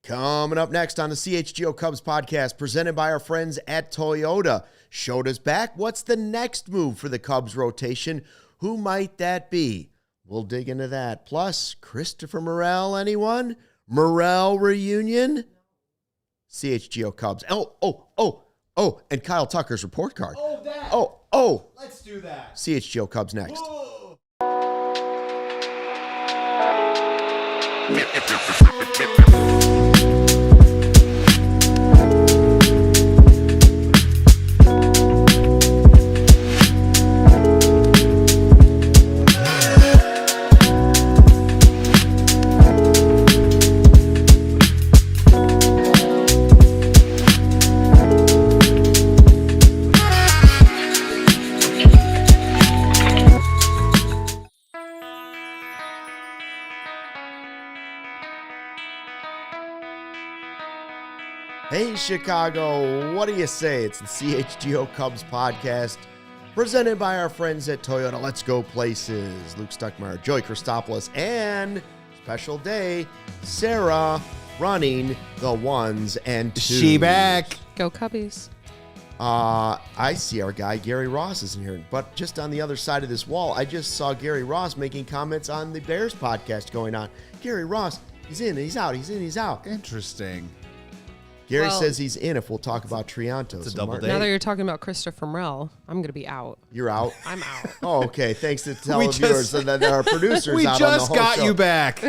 Coming up next on the CHGO Cubs Podcast, presented by our friends at Toyota. Shoda's back. What's the next move for the Cubs rotation? Who might that be? We'll dig into that. Plus, Christopher Morel, anyone? Morel reunion? CHGO Cubs. And Kyle Tucker's report card. Let's do that. CHGO Cubs next. Whoa. Hey, Chicago, what do you say? It's the CHGO Cubs Podcast, presented by our friends at Toyota. Let's go places. Luke Stuckmeyer, Joey Christopoulos, and special day, Sarah running the ones and twos. She back. Go Cubbies. I see our guy, Gary Ross, isn't here. But just on the other side of this wall, I just saw Gary Ross making comments on the Bears podcast going on. Gary Ross, he's in, he's out, he's in, he's out. Interesting. Gary says he's in if we'll talk about Trianto. It's a double date. Now that you're talking about Christopher Morel, I'm going to be out. You're out? I'm out. Oh, okay. Thanks to televiewers and then our producers We out on the just whole got show. you back.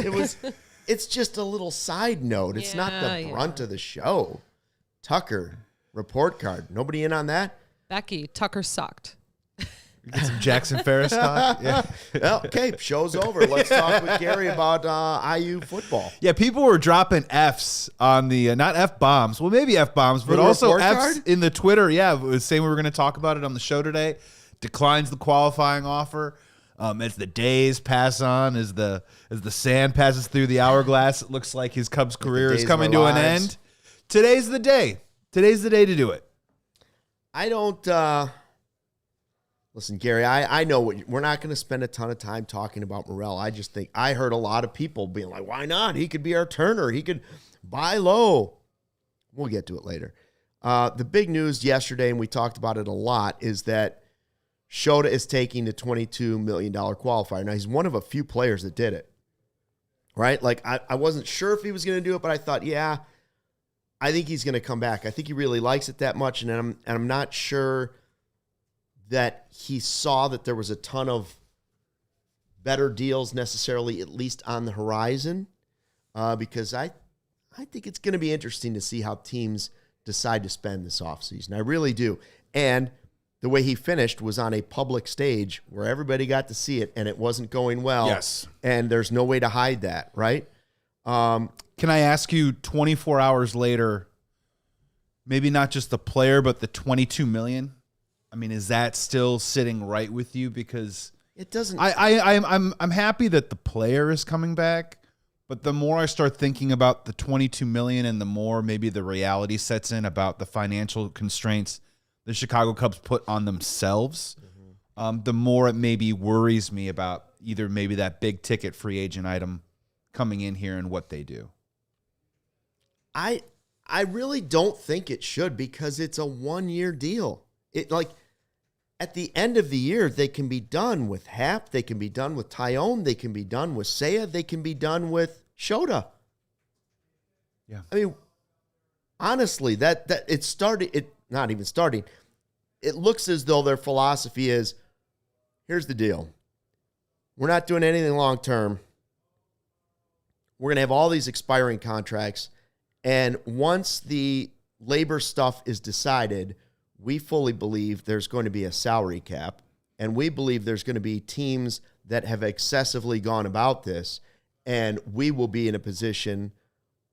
It's just a little side note. It's not the brunt of the show. Tucker, report card. Nobody in on that? Becky, Tucker sucked. Get some Jackson Ferris talk. Yeah. Well, okay, show's over. Let's talk with Gary about IU football. Yeah, people were dropping Fs on the, not F-bombs. Well, maybe F-bombs, but the also report Fs card? in the Twitter. Yeah, it was saying we were going to talk about it on the show today. Declines the qualifying offer. As the days pass on, as the sand passes through the hourglass, it looks like his Cubs career is coming to an end. Today's the day. Today's the day to do it. I don't... Listen, Gary, I know we're not going to spend a ton of time talking about Morel. I just think I heard a lot of people being like, why not? He could be our Turner. He could buy low. We'll get to it later. The big news yesterday, and we talked about it a lot, is that Shota is taking the $22 million qualifier. Now, he's one of a few players that did it, right? Like, I wasn't sure if he was going to do it, but I thought, yeah, I think he's going to come back. I think he really likes it that much, and I'm not sure that he saw that there was a ton of better deals necessarily, at least on the horizon, because I think it's going to be interesting to see how teams decide to spend this offseason. I really do. And the way he finished was on a public stage where everybody got to see it, and it wasn't going well. Yes. And there's no way to hide that, right? Can I ask you 24 hours later, maybe not just the player, but the $22 million? I mean, is that still sitting right with you? Because it doesn't. I'm happy that the player is coming back, but the more I start thinking about the $22 million, and the more maybe the reality sets in about the financial constraints the Chicago Cubs put on themselves, the more it maybe worries me about either maybe that big ticket free agent item coming in here and what they do. I really don't think it should, because it's a 1-year deal. At the end of the year, they can be done with Hap, they can be done with Tyone, they can be done with Seiya, they can be done with Shota. Yeah. I mean, honestly, that it started, it not even starting. It looks as though their philosophy is, here's the deal. We're not doing anything long term. We're going to have all these expiring contracts, and once the labor stuff is decided, we fully believe there's going to be a salary cap, and we believe there's going to be teams that have excessively gone about this, and we will be in a position,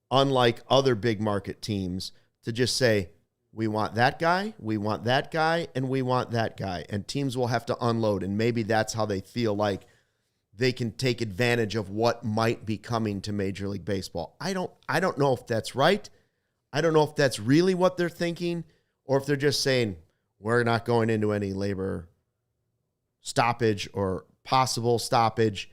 unlike other big market teams, to just say, we want that guy, we want that guy, and we want that guy. And teams will have to unload, and maybe that's how they feel like they can take advantage of what might be coming to Major League Baseball. I don't know if that's right. I don't know if that's really what they're thinking, or if they're just saying, we're not going into any labor stoppage or possible stoppage.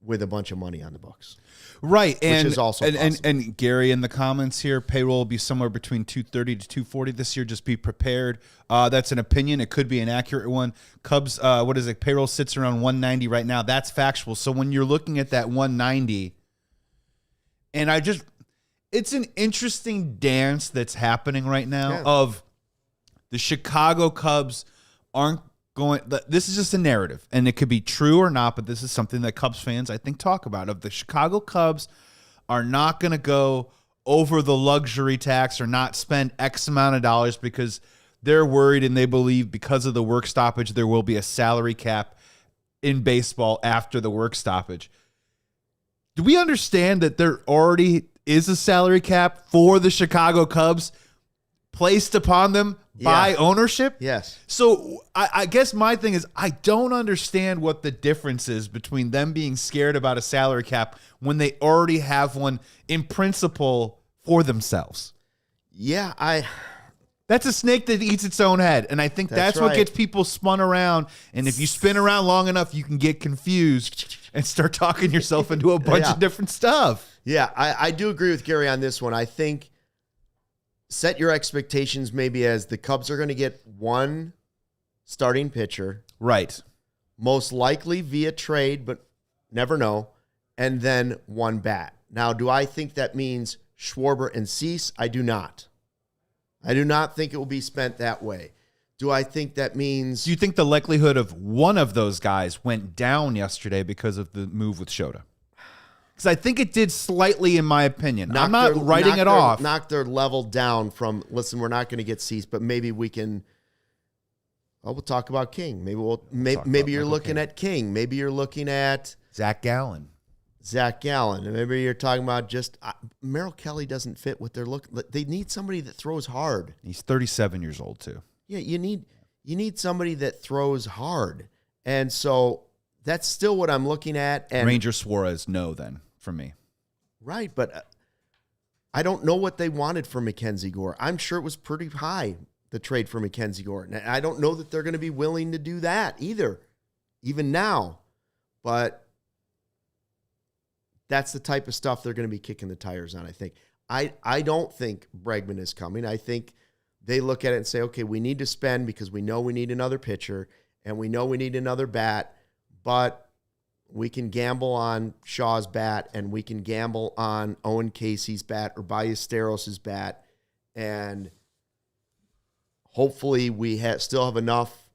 with a bunch of money on the books. Right, and is also and Gary in the comments here, payroll will be somewhere between 230 to 240 this year. Just be prepared. That's an opinion. It could be an accurate one. Cubs, payroll sits around 190 right now. That's factual. So when you're looking at that 190, and it's an interesting dance that's happening right now of the Chicago Cubs aren't going. This is just a narrative, and it could be true or not, but this is something that Cubs fans, I think, talk about. Of the Chicago Cubs are not going to go over the luxury tax or not spend X amount of dollars because they're worried and they believe because of the work stoppage there will be a salary cap in baseball after the work stoppage. Do we understand that there already is a salary cap for the Chicago Cubs placed upon them by ownership? Yes. So I guess my thing is I don't understand what the difference is between them being scared about a salary cap when they already have one in principle for themselves. Yeah, That's a snake that eats its own head, and I think that's what right. gets people spun around. And if you spin around long enough, you can get confused and start talking yourself into a bunch of different stuff. Yeah, I do agree with Gary on this one. I think set your expectations maybe as the Cubs are going to get one starting pitcher. Right. Most likely via trade, but never know. And then one bat. Now, do I think that means Schwarber and Cease? I do not. I do not think it will be spent that way. Do I think that means... Do you think the likelihood of one of those guys went down yesterday because of the move with Shota? Because I think it did slightly, in my opinion. I'm not writing it off. Knock their level down from, listen, we're not going to get Cease, but maybe we can... Oh, we'll talk about King. Maybe you're looking at King. Maybe you're looking at... Zach Gallen. And maybe you're talking about just... Merrill Kelly doesn't fit what they're looking... They need somebody that throws hard. He's 37 years old, too. Yeah, you need somebody that throws hard. And so that's still what I'm looking at. And Ranger Suarez, no, then, for me. Right, but I don't know what they wanted for Mackenzie Gore. I'm sure it was pretty high, the trade for Mackenzie Gore. And I don't know that they're going to be willing to do that either, even now. But that's the type of stuff they're going to be kicking the tires on, I think. I don't think Bregman is coming. I think they look at it and say, okay, we need to spend because we know we need another pitcher and we know we need another bat, but we can gamble on Shaw's bat and we can gamble on Owen Casey's bat or Ballesteros' bat, and hopefully we still have enough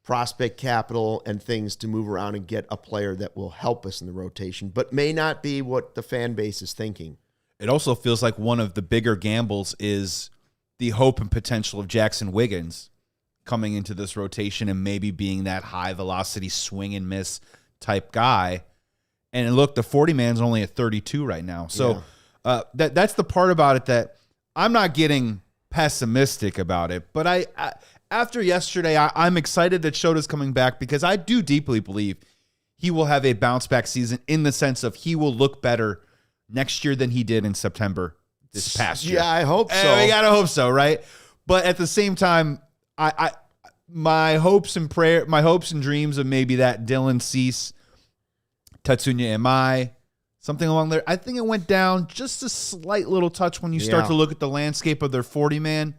prospect capital and things to move around and get a player that will help us in the rotation, but may not be what the fan base is thinking. It also feels like one of the bigger gambles is the hope and potential of Jackson Wiggins coming into this rotation and maybe being that high velocity swing and miss type guy. And look, the 40 man's only at 32 right now. So that's the part about it that I'm not getting pessimistic about it. But I after yesterday, I'm excited that Shota's coming back because I do deeply believe he will have a bounce back season in the sense of he will look better next year than he did in September this past year. Yeah, I hope so. We gotta hope so, right? But at the same time, my hopes and dreams of maybe that Dylan Cease, Tatsuya Imai, something along there. I think it went down just a slight little touch when you start to look at the landscape of their 40-man,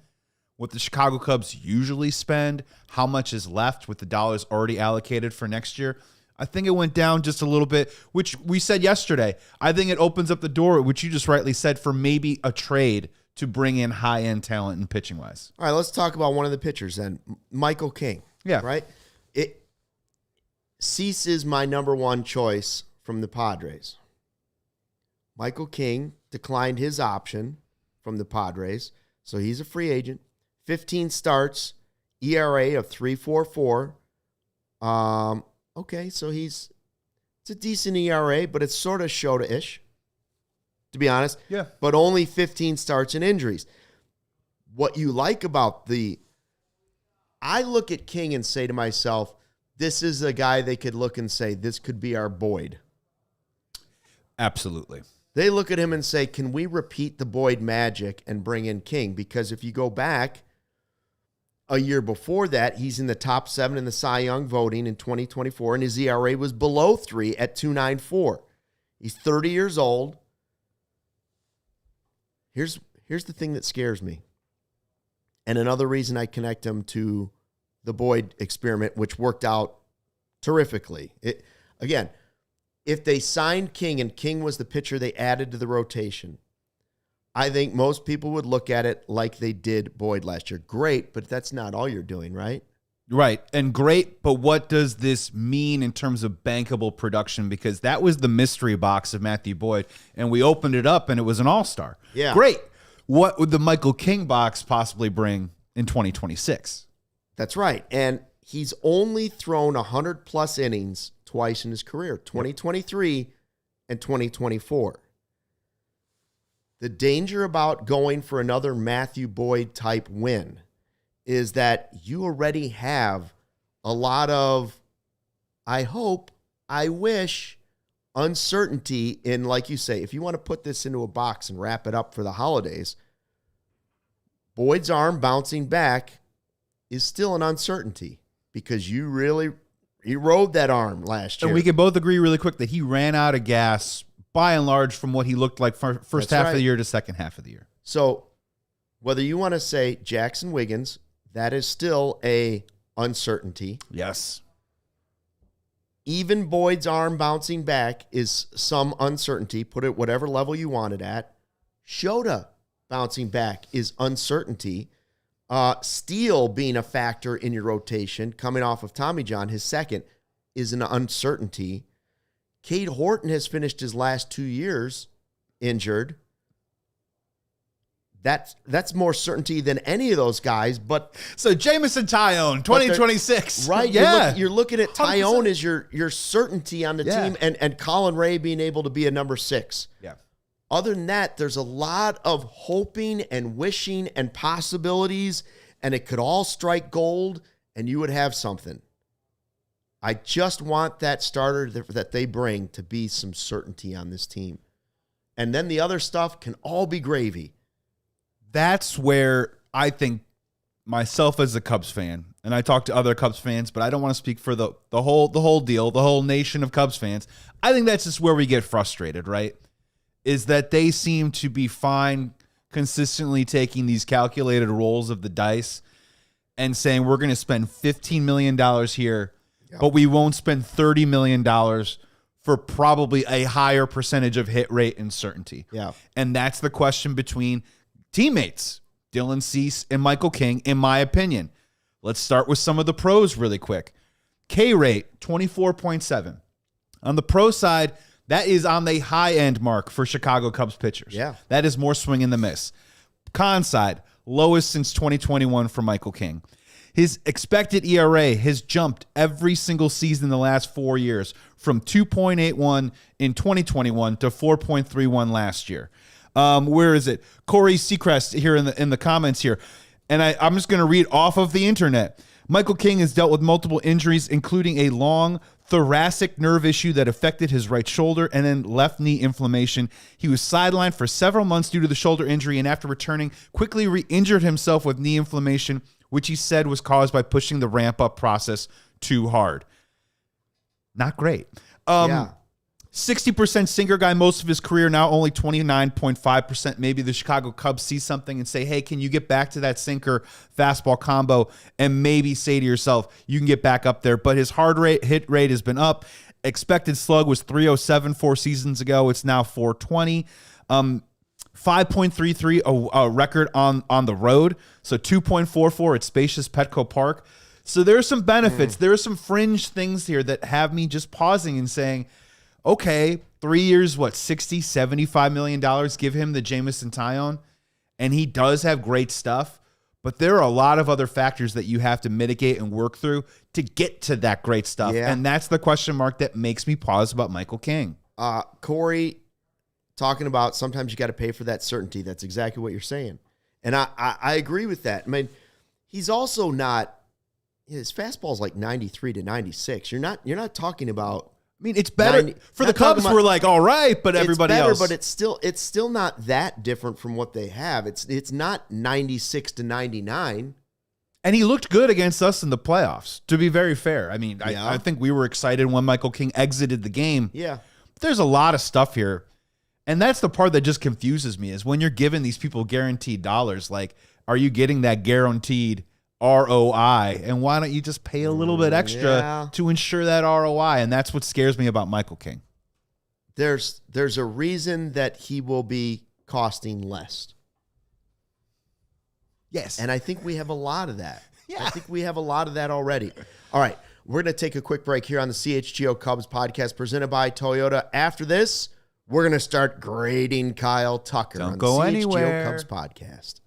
what the Chicago Cubs usually spend, how much is left with the dollars already allocated for next year. I think it went down just a little bit, which we said yesterday. I think it opens up the door, which you just rightly said, for maybe a trade to bring in high-end talent and pitching-wise. All right, let's talk about one of the pitchers then, Michael King. Yeah. Right? Cease is my number one choice from the Padres. Michael King declined his option from the Padres, so he's a free agent. 15 starts, ERA of 3.44. Okay, so it's a decent ERA, but it's sort of Shota-ish, to be honest. Yeah. But only 15 starts and injuries. What you like about I look at King and say to myself, this is a guy they could look and say, this could be our Boyd. Absolutely. They look at him and say, can we repeat the Boyd magic and bring in King? Because if you go back, a year before that, he's in the top 7 in the Cy Young voting in 2024, and his ERA was below 3 at 2.94. He's 30 years old. Here's the thing that scares me. And another reason I connect him to the Boyd experiment, which worked out terrifically. Again, if they signed King and King was the pitcher they added to the rotation, I think most people would look at it like they did Boyd last year. Great, but that's not all you're doing, right? Right, and great, but what does this mean in terms of bankable production? Because that was the mystery box of Matthew Boyd, and we opened it up, and it was an all-star. Yeah. Great. What would the Michael King box possibly bring in 2026? That's right, and he's only thrown 100-plus innings twice in his career, 2023 and 2024. The danger about going for another Matthew Boyd-type win is that you already have a lot of, I hope, I wish, uncertainty in, like you say, if you want to put this into a box and wrap it up for the holidays, Boyd's arm bouncing back is still an uncertainty because he rode that arm last year. And we can both agree really quick that he ran out of gas by and large from what he looked like first That's half right. of the year to second half of the year. So whether you want to say Jackson Wiggins, that is still a uncertainty. Yes. Even Boyd's arm bouncing back is some uncertainty. Put it whatever level you want it at. Shota bouncing back is uncertainty. Steele being a factor in your rotation, coming off of Tommy John, his second, is an uncertainty. Cade Horton has finished his last 2 years injured. That's more certainty than any of those guys. But so Jamison Tyone, 2026, right? Yeah, You're looking at 100%. Tyone as your certainty on the team, and Colin Ray being able to be a number 6. Yeah. Other than that, there's a lot of hoping and wishing and possibilities, and it could all strike gold, and you would have something. I just want that starter that they bring to be some certainty on this team. And then the other stuff can all be gravy. That's where I think myself as a Cubs fan, and I talk to other Cubs fans, but I don't want to speak for the whole deal, the whole nation of Cubs fans. I think that's just where we get frustrated, right? Is that they seem to be fine consistently taking these calculated rolls of the dice and saying we're going to spend $15 million here, but we won't spend $30 million for probably a higher percentage of hit rate and certainty. Yeah. And that's the question between teammates, Dylan Cease and Michael King, in my opinion. Let's start with some of the pros really quick. K rate, 24.7. On the pro side, that is on the high-end mark for Chicago Cubs pitchers. Yeah. That is more swing and the miss. Con side, lowest since 2021 for Michael King. His expected ERA has jumped every single season in the last 4 years from 2.81 in 2021 to 4.31 last year. Where is it? Corey Seacrest here in the comments here. And I'm just going to read off of the internet. Michael King has dealt with multiple injuries, including a long thoracic nerve issue that affected his right shoulder and then left knee inflammation. He was sidelined for several months due to the shoulder injury, and after returning, quickly re-injured himself with knee inflammation, which he said was caused by pushing the ramp-up process too hard. Not great. 60% sinker guy most of his career, now only 29.5%. Maybe the Chicago Cubs see something and say, hey, can you get back to that sinker fastball combo, and maybe say to yourself, you can get back up there. But his hit rate has been up. Expected slug was 307 4 seasons ago. It's now 420. 5.33 a record on the road. So 2.44 at spacious Petco Park. So there are some benefits. There are some fringe things here that have me just pausing and saying, okay, 3 years, $60, $75 million, give him the Jamison Tyone, and he does have great stuff, but there are a lot of other factors that you have to mitigate and work through to get to that great stuff, and that's the question mark that makes me pause about Michael King. Corey, talking about sometimes you got to pay for that certainty. That's exactly what you're saying, and I agree with that. I mean, he's also not, his fastball's like 93 to 96. You're not talking about, I mean, it's better for the Cubs. We're like, all right, but everybody else. But it's still not that different from what they have. It's not 96 to 99. And he looked good against us in the playoffs, to be very fair. I mean, Yeah. I think we were excited when Michael King exited the game. Yeah. There's a lot of stuff here. And that's the part that just confuses me is when you're giving these people guaranteed dollars, like, are you getting that guaranteed ROI? And why don't you just pay a little bit extra to ensure that ROI? And that's what scares me about Michael King. There's a reason that he will be costing less. Yes. And I think we have a lot of that. Yeah. I think we have a lot of that already. All right. We're going to take a quick break here on the CHGO Cubs podcast presented by Toyota. After this, we're going to start grading Kyle Tucker Don't on go the CHGO anywhere. Cubs podcast.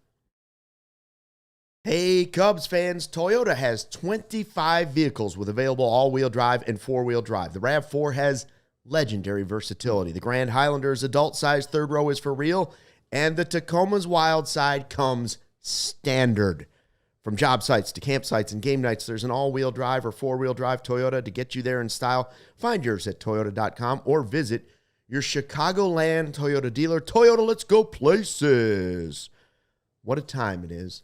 Hey, Cubs fans, Toyota has 25 vehicles with available all-wheel drive and four-wheel drive. The RAV4 has legendary versatility. The Grand Highlander's adult-sized third row is for real, and the Tacoma's wild side comes standard. From job sites to campsites and game nights, there's an all-wheel drive or four-wheel drive Toyota to get you there in style. Find yours at toyota.com or visit your Chicagoland Toyota dealer. Toyota, let's go places. What a time it is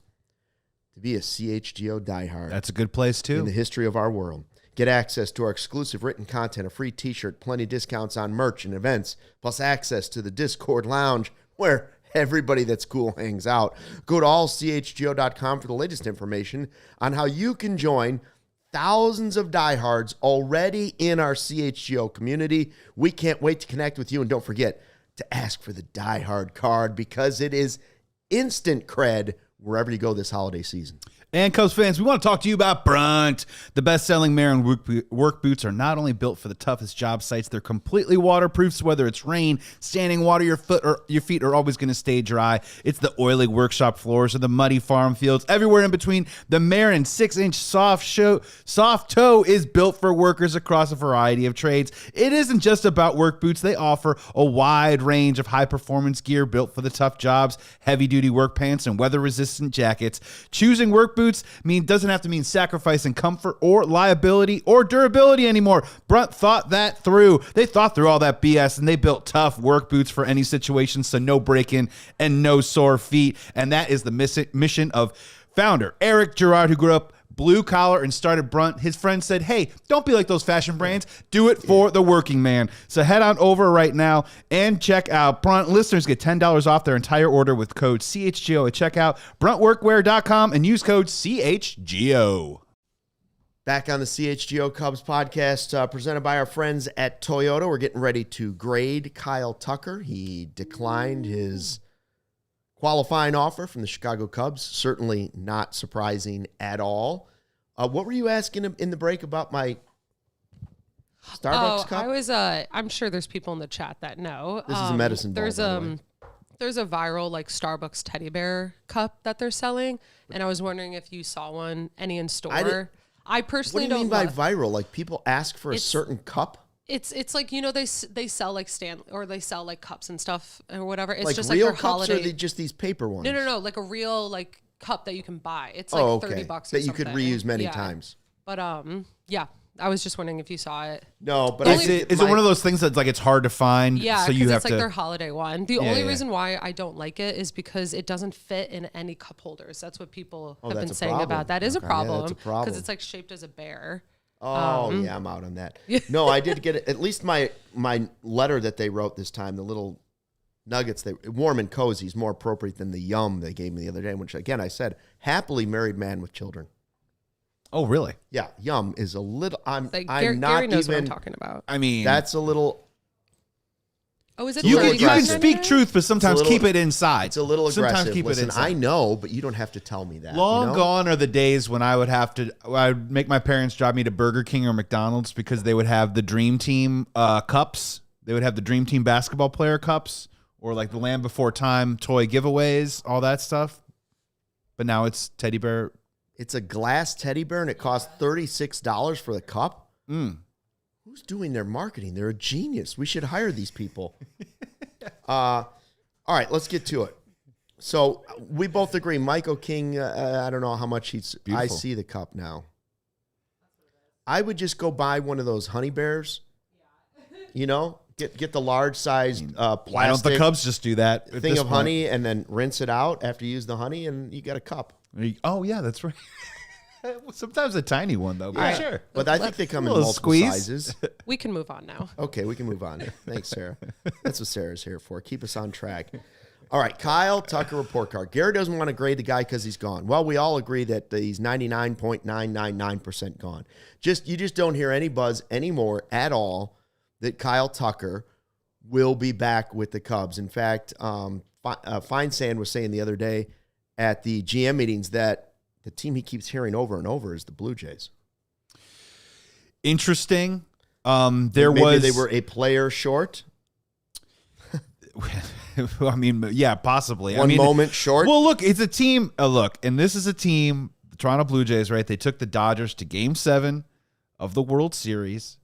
to be a CHGO diehard. That's a good place, In too. the history of our world. Get access to our exclusive written content, a free t-shirt, plenty of discounts on merch and events, plus access to the Discord lounge where everybody that's cool hangs out. Go to allchgo.com for the latest information on how you can join thousands of diehards already in our CHGO community. We can't wait to connect with you. And don't forget to ask for the diehard card because it is instant cred wherever you go this holiday season. And Cubs fans, we want to talk to you about Brunt. The best-selling Marin work boots are not only built for the toughest job sites, they're completely waterproof, so whether it's rain, standing water, your feet are always going to stay dry. It's the oily workshop floors or the muddy farm fields. Everywhere in between, the Marin 6-inch soft toe is built for workers across a variety of trades. It isn't just about work boots. They offer a wide range of high-performance gear built for the tough jobs, heavy-duty work pants, and weather-resistant jackets. Choosing work boots doesn't have to mean sacrificing comfort or liability or durability anymore. Brunt thought that through. They thought through all that BS and they built tough work boots for any situation, so no break-in and no sore feet. And that is the mission of founder Eric Girard, who grew up blue collar and started Brunt. His friend said, hey, don't be like those fashion brands. Do it for the working man. So head on over right now and check out Brunt. Listeners get $10 off their entire order with code CHGO at checkout, bruntworkwear.com, and use code CHGO. Back on the CHGO Cubs podcast presented by our friends at Toyota. We're getting ready to grade Kyle Tucker. He declined his qualifying offer from the Chicago Cubs. Certainly not surprising at all. What were you asking in the break about my Starbucks cup? I was. I'm sure there's people in the chat that know. This is a medicine ball, There's by the way. there's a viral like Starbucks teddy bear cup that they're selling, and I was wondering if you saw one any in store. I What personally do you mean by love- viral? Like people ask for a certain cup? It's like, you know, they sell like they sell like cups and stuff or whatever. It's Like just real like their cups holiday. or are they just these paper ones? No, like a real like cup that you can buy. It's like $30 or that you could something. reuse many Yeah. times. But yeah, I was just wondering if you saw it. No, but Is it one of those things that's like it's hard to find? Yeah, so you because have it's like to. their holiday one. The only yeah. reason why I don't like it is because it doesn't fit in any cup holders. That's what people have that's been a saying problem. about. That is Okay, a yeah, problem. that's a problem. Because it's like shaped as a bear. Oh, yeah, I'm out on that. No, I did get it. At least my letter that they wrote this time, the little nuggets, warm and cozy is more appropriate than the yum they gave me the other day, which, again, I said, happily married man with children. Oh, really? Yeah, yum is a little, I'm Like not Gary knows what I'm even, talking about. I mean, that's a little, Oh, is it? You you can can aggressive. speak truth, but sometimes little- keep it inside. it's a little Sometimes aggressive. keep Listen, it inside. I know, but you don't have to tell me that. Long you know? gone are the days when I would make my parents drive me to Burger King or McDonald's because they would have the Dream Team cups. They would have the Dream Team basketball player cups or like the Land Before Time toy giveaways, all that stuff. But now it's teddy bear. It's a glass teddy bear, and it costs $36 for the cup. Who's doing their marketing? They're a genius. We should hire these people. All right, let's get to it. So we both agree. Michael King, I don't know how much he's. Beautiful. I see the cup now. I would just go buy one of those honey bears. You know, get the large sized plastic Why don't the Cubs just do that? at thing this of point? honey and then rinse it out after you use the honey, and you got a cup. Oh, yeah, that's right. Sometimes a tiny one, though. But All right. sure. But I think they come in Little multiple squeeze. sizes. We can move on now. Okay, we can move on. Thanks, Sarah. That's what Sarah's here for. Keep us on track. All right, Kyle Tucker report card. Gary doesn't want to grade the guy because he's gone. Well, we all agree that he's 99.999% gone. You just don't hear any buzz anymore at all that Kyle Tucker will be back with the Cubs. In fact, Feinsand was saying the other day at the GM meetings that the team he keeps hearing over and over is the Blue Jays. Interesting. Maybe they were a player short. I mean, yeah, possibly. One moment short. Well, look, it's a team. And this is a team, the Toronto Blue Jays, right? They took the Dodgers to Game 7 of the World Series.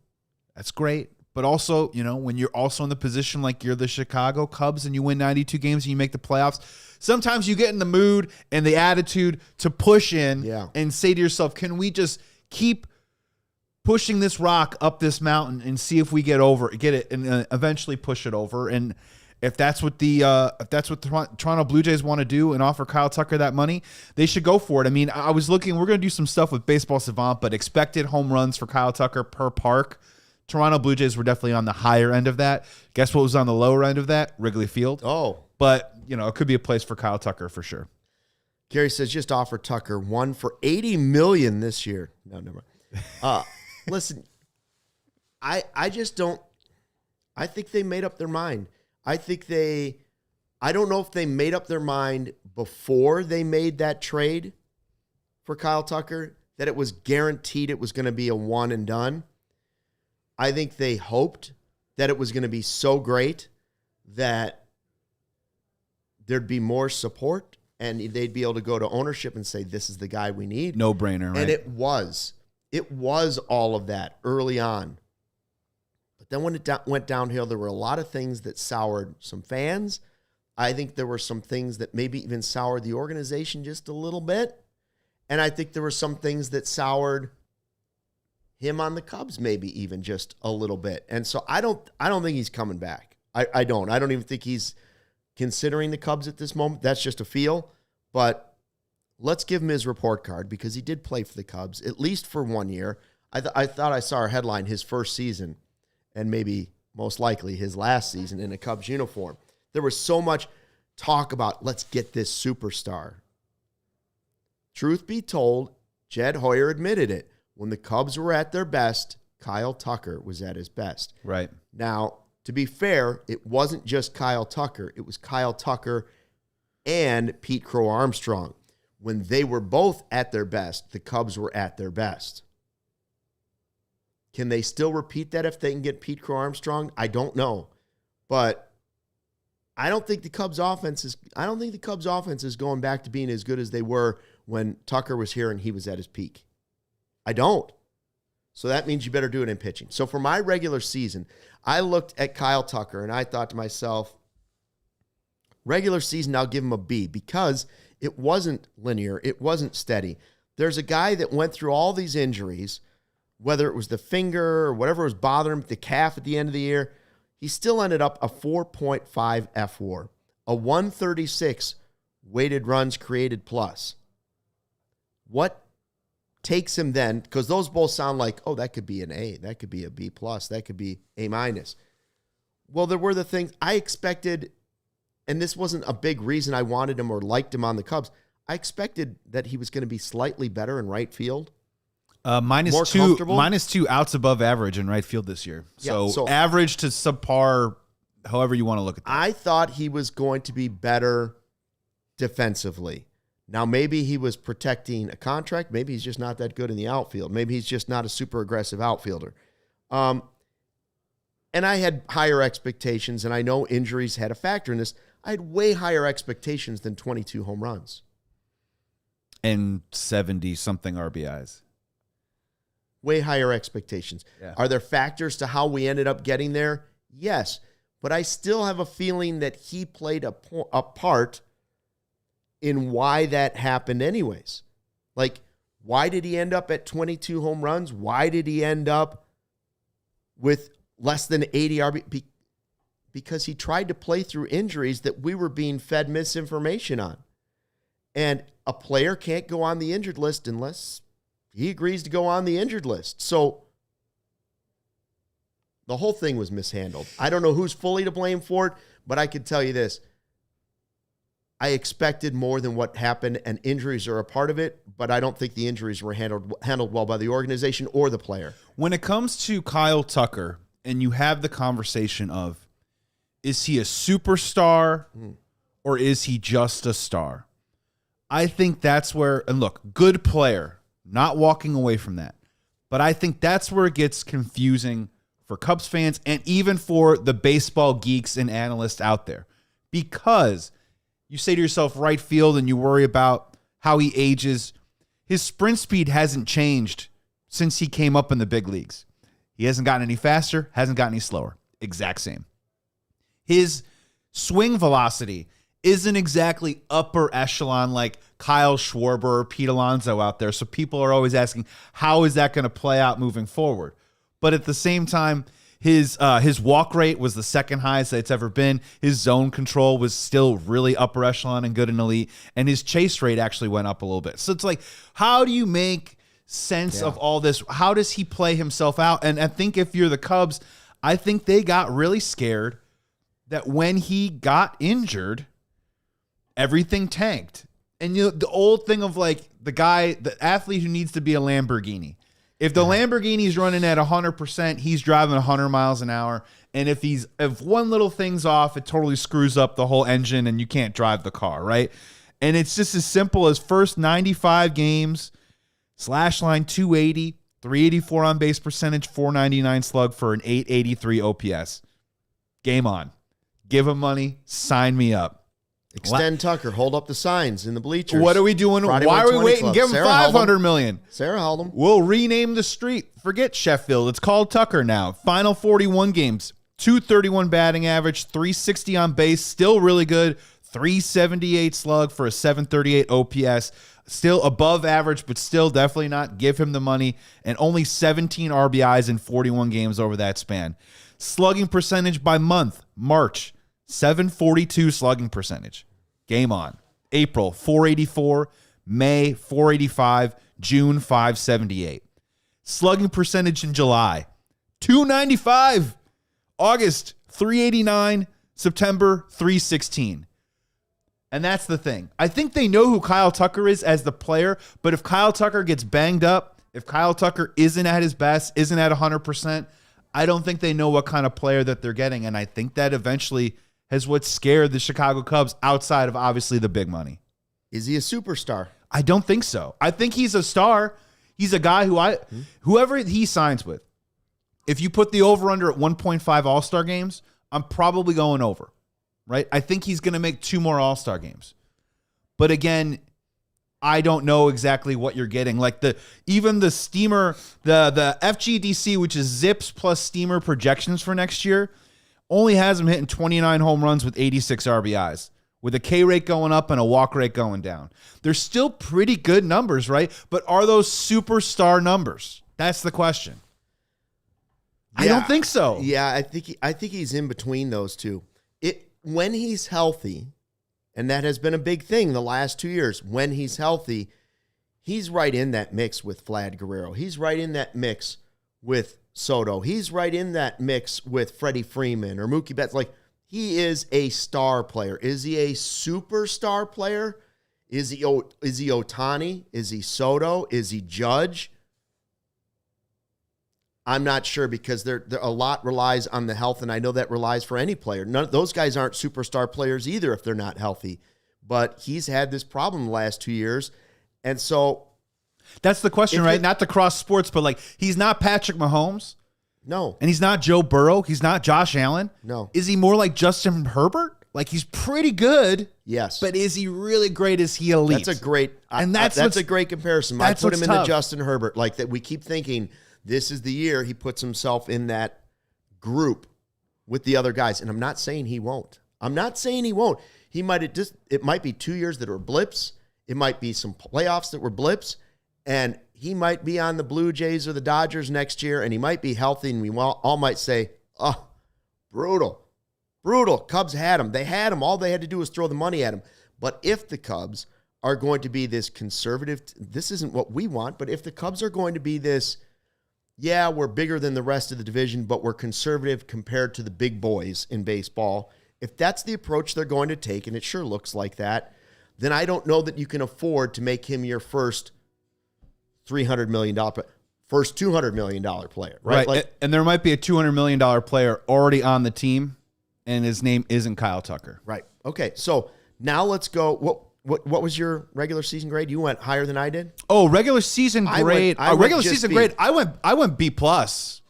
That's great. But also, when you're also in the position like you're the Chicago Cubs and you win 92 games and you make the playoffs, sometimes you get in the mood and the attitude to push in and say to yourself, can we just keep pushing this rock up this mountain and see if we get it, and eventually push it over. And if that's what the Toronto Blue Jays want to do and offer Kyle Tucker that money, they should go for it. I mean, I was looking. We're going to do some stuff with Baseball Savant, but expected home runs for Kyle Tucker per park. Toronto Blue Jays were definitely on the higher end of that. Guess what was on the lower end of that? Wrigley Field. Oh, but it could be a place for Kyle Tucker for sure. Gary says just offer Tucker one for $80 million this year. No, never mind. Listen, I just don't. I think they made up their mind. I don't know if they made up their mind before they made that trade for Kyle Tucker that it was guaranteed it was going to be a one and done. I think they hoped that it was going to be so great that there'd be more support and they'd be able to go to ownership and say, this is the guy we need. No brainer, right? And it was all of that early on. But then when it went downhill, there were a lot of things that soured some fans. I think there were some things that maybe even soured the organization just a little bit. And I think there were some things that soured him on the Cubs maybe even just a little bit. And so I don't think he's coming back. I don't even think he's considering the Cubs at this moment. That's just a feel. But let's give him his report card because he did play for the Cubs, at least for 1 year. I thought I saw a headline his first season and maybe most likely his last season in a Cubs uniform. There was so much talk about let's get this superstar. Truth be told, Jed Hoyer admitted it. When the Cubs were at their best, Kyle Tucker was at his best. Right. Now, to be fair, it wasn't just Kyle Tucker. It was Kyle Tucker and Pete Crow Armstrong. When they were both at their best, the Cubs were at their best. Can they still repeat that if they can get Pete Crow Armstrong? I don't know. But I don't think the Cubs offense is going back to being as good as they were when Tucker was here and he was at his peak. I don't. So that means you better do it in pitching. So for my regular season, I looked at Kyle Tucker and I thought to myself, regular season, I'll give him a B because it wasn't linear. It wasn't steady. There's a guy that went through all these injuries, whether it was the finger or whatever was bothering him, the calf at the end of the year. He still ended up a 4.5 F-WAR, a 136 weighted runs created plus. What takes him then, because those both sound like, oh, that could be an A, that could be a B plus, that could be A minus. Well, there were the things I expected, and this wasn't a big reason I wanted him or liked him on the Cubs. I expected that he was going to be slightly better in right field. -2 outs above average in right field this year. So average to subpar, however you want to look at that. I thought he was going to be better defensively. Now, maybe he was protecting a contract. Maybe he's just not that good in the outfield. Maybe he's just not a super aggressive outfielder. And I had higher expectations, and I know injuries had a factor in this. I had way higher expectations than 22 home runs. And 70-something RBIs. Way higher expectations. Yeah. Are there factors to how we ended up getting there? Yes. But I still have a feeling that he played a part in why that happened anyways. Like, why did he end up at 22 home runs? Why did he end up with less than 80 RBI? Because he tried to play through injuries that we were being fed misinformation on. And a player can't go on the injured list unless he agrees to go on the injured list. So the whole thing was mishandled. I don't know who's fully to blame for it, but I can tell you this. I expected more than what happened, and injuries are a part of it, but I don't think the injuries were handled well by the organization or the player. When it comes to Kyle Tucker, and you have the conversation of, is he a superstar or is he just a star? I think that's where, and look, good player, not walking away from that, but I think that's where it gets confusing for Cubs fans and even for the baseball geeks and analysts out there, because you say to yourself right field and you worry about how he ages. His sprint speed hasn't changed since he came up in the big leagues. He hasn't gotten any faster, hasn't gotten any slower. Exact same. His swing velocity isn't exactly upper echelon like Kyle Schwarber or Pete Alonso out there. So people are always asking, how is that going to play out moving forward? But at the same time, his walk rate was the second highest that it's ever been. His zone control was still really upper echelon and good and elite. And his chase rate actually went up a little bit. So it's like, how do you make sense of all this? How does he play himself out? And I think if you're the Cubs, I think they got really scared that when he got injured, everything tanked. And you know, the old thing of like the athlete who needs to be a Lamborghini. If the Lamborghini's running at 100%, he's driving 100 miles an hour. And if one little thing's off, it totally screws up the whole engine and you can't drive the car, right? And it's just as simple as first 95 games, slash line 280, 384 on base percentage, 499 slug for an 883 OPS. Game on. Give him money. Sign me up. Extend Tucker. Hold up the signs in the bleachers. What are we doing? Friday Why are we waiting? Club. Give him Sarah $500 million. Sarah held him. We'll rename the street. Forget Sheffield. It's called Tucker now. Final 41 games. 231 batting average. 360 on base. Still really good. 378 slug for a 738 OPS. Still above average, but still definitely not. Give him the money. And only 17 RBIs in 41 games over that span. Slugging percentage by month. March, 742 slugging percentage. Game on. April, 484. May, 485. June, 578. Slugging percentage in July, 295. August, 389. September, 316. And that's the thing. I think they know who Kyle Tucker is as the player, but if Kyle Tucker gets banged up, if Kyle Tucker isn't at his best, isn't at 100%, I don't think they know what kind of player that they're getting. And I think that eventually has what scared the Chicago Cubs outside of obviously the big money. Is he a superstar? I don't think so. I think he's a star. He's a guy whoever he signs with, if you put the over-under at 1.5 All-Star games, I'm probably going over, right? I think he's going to make 2 more All-Star games. But again, I don't know exactly what you're getting. Like even the Steamer, the FGDC, which is Zips plus Steamer projections for next year, only has him hitting 29 home runs with 86 RBIs, with a K rate going up and a walk rate going down. They're still pretty good numbers, right? But are those superstar numbers? That's the question. Yeah. I don't think so. Yeah, I think he's in between those two. When he's healthy, and that has been a big thing the last 2 years, when he's healthy, he's right in that mix with Vlad Guerrero. He's right in that mix with Soto. He's right in that mix with Freddie Freeman or Mookie Betts. Like, he is a star player. Is he a superstar player? Is he Ohtani? Is he Soto? Is he Judge? I'm not sure, because a lot relies on the health, and I know that relies for any player. Those guys aren't superstar players either if they're not healthy. But he's had this problem the last 2 years, and so that's the question, right? Not to cross sports, but like, he's not Patrick Mahomes. No. And he's not Joe Burrow. He's not Josh Allen. No. Is he more like Justin Herbert? Like, he's pretty good. Yes. But is he really great? Is he elite? That's a great that's a great comparison. I put him in the Justin Herbert. Like, that we keep thinking this is the year he puts himself in that group with the other guys. And I'm not saying he won't. He it might be 2 years that are blips. It might be some playoffs that were blips. And he might be on the Blue Jays or the Dodgers next year, and he might be healthy, and we all might say, oh, brutal. Cubs had him. They had him. All they had to do was throw the money at him. But if the Cubs are going to be this conservative, this isn't what we want, but if the Cubs are going to be this, yeah, we're bigger than the rest of the division, but we're conservative compared to the big boys in baseball, if that's the approach they're going to take, and it sure looks like that, then I don't know that you can afford to make him your first $300 million, first $200 million player, right? Like, and there might be a $200 million player already on the team, and his name isn't Kyle Tucker. Right. Okay, so now let's go. What was your regular season grade? You went higher than I did? Oh, regular season grade. I went B plus.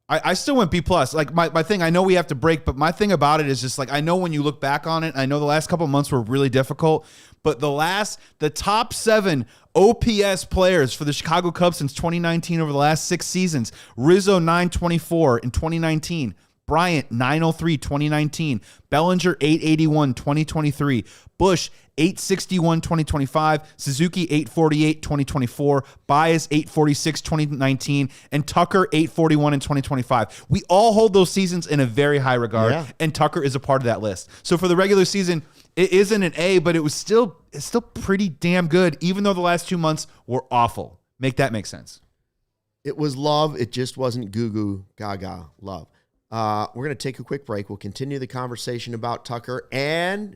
I still went B plus. Like my thing, I know we have to break, but my thing about it is just like, I know when you look back on it, I know the last couple of months were really difficult, but the top 7 OPS players for the Chicago Cubs since 2019 over the last 6 seasons: Rizzo 924 in 2019, Bryant 903 2019, Bellinger 881 2023, Bush 861 2025, Suzuki 848 2024, Baez 846 2019, and Tucker 841 in 2025. We all hold those seasons in a very high regard, and Tucker is a part of that list. So for the regular season, it isn't an A, but it's still pretty damn good, even though the last 2 months were awful. Make that make sense. It was love. It just wasn't goo-goo gaga love. We're going to take a quick break. We'll continue the conversation about Tucker and,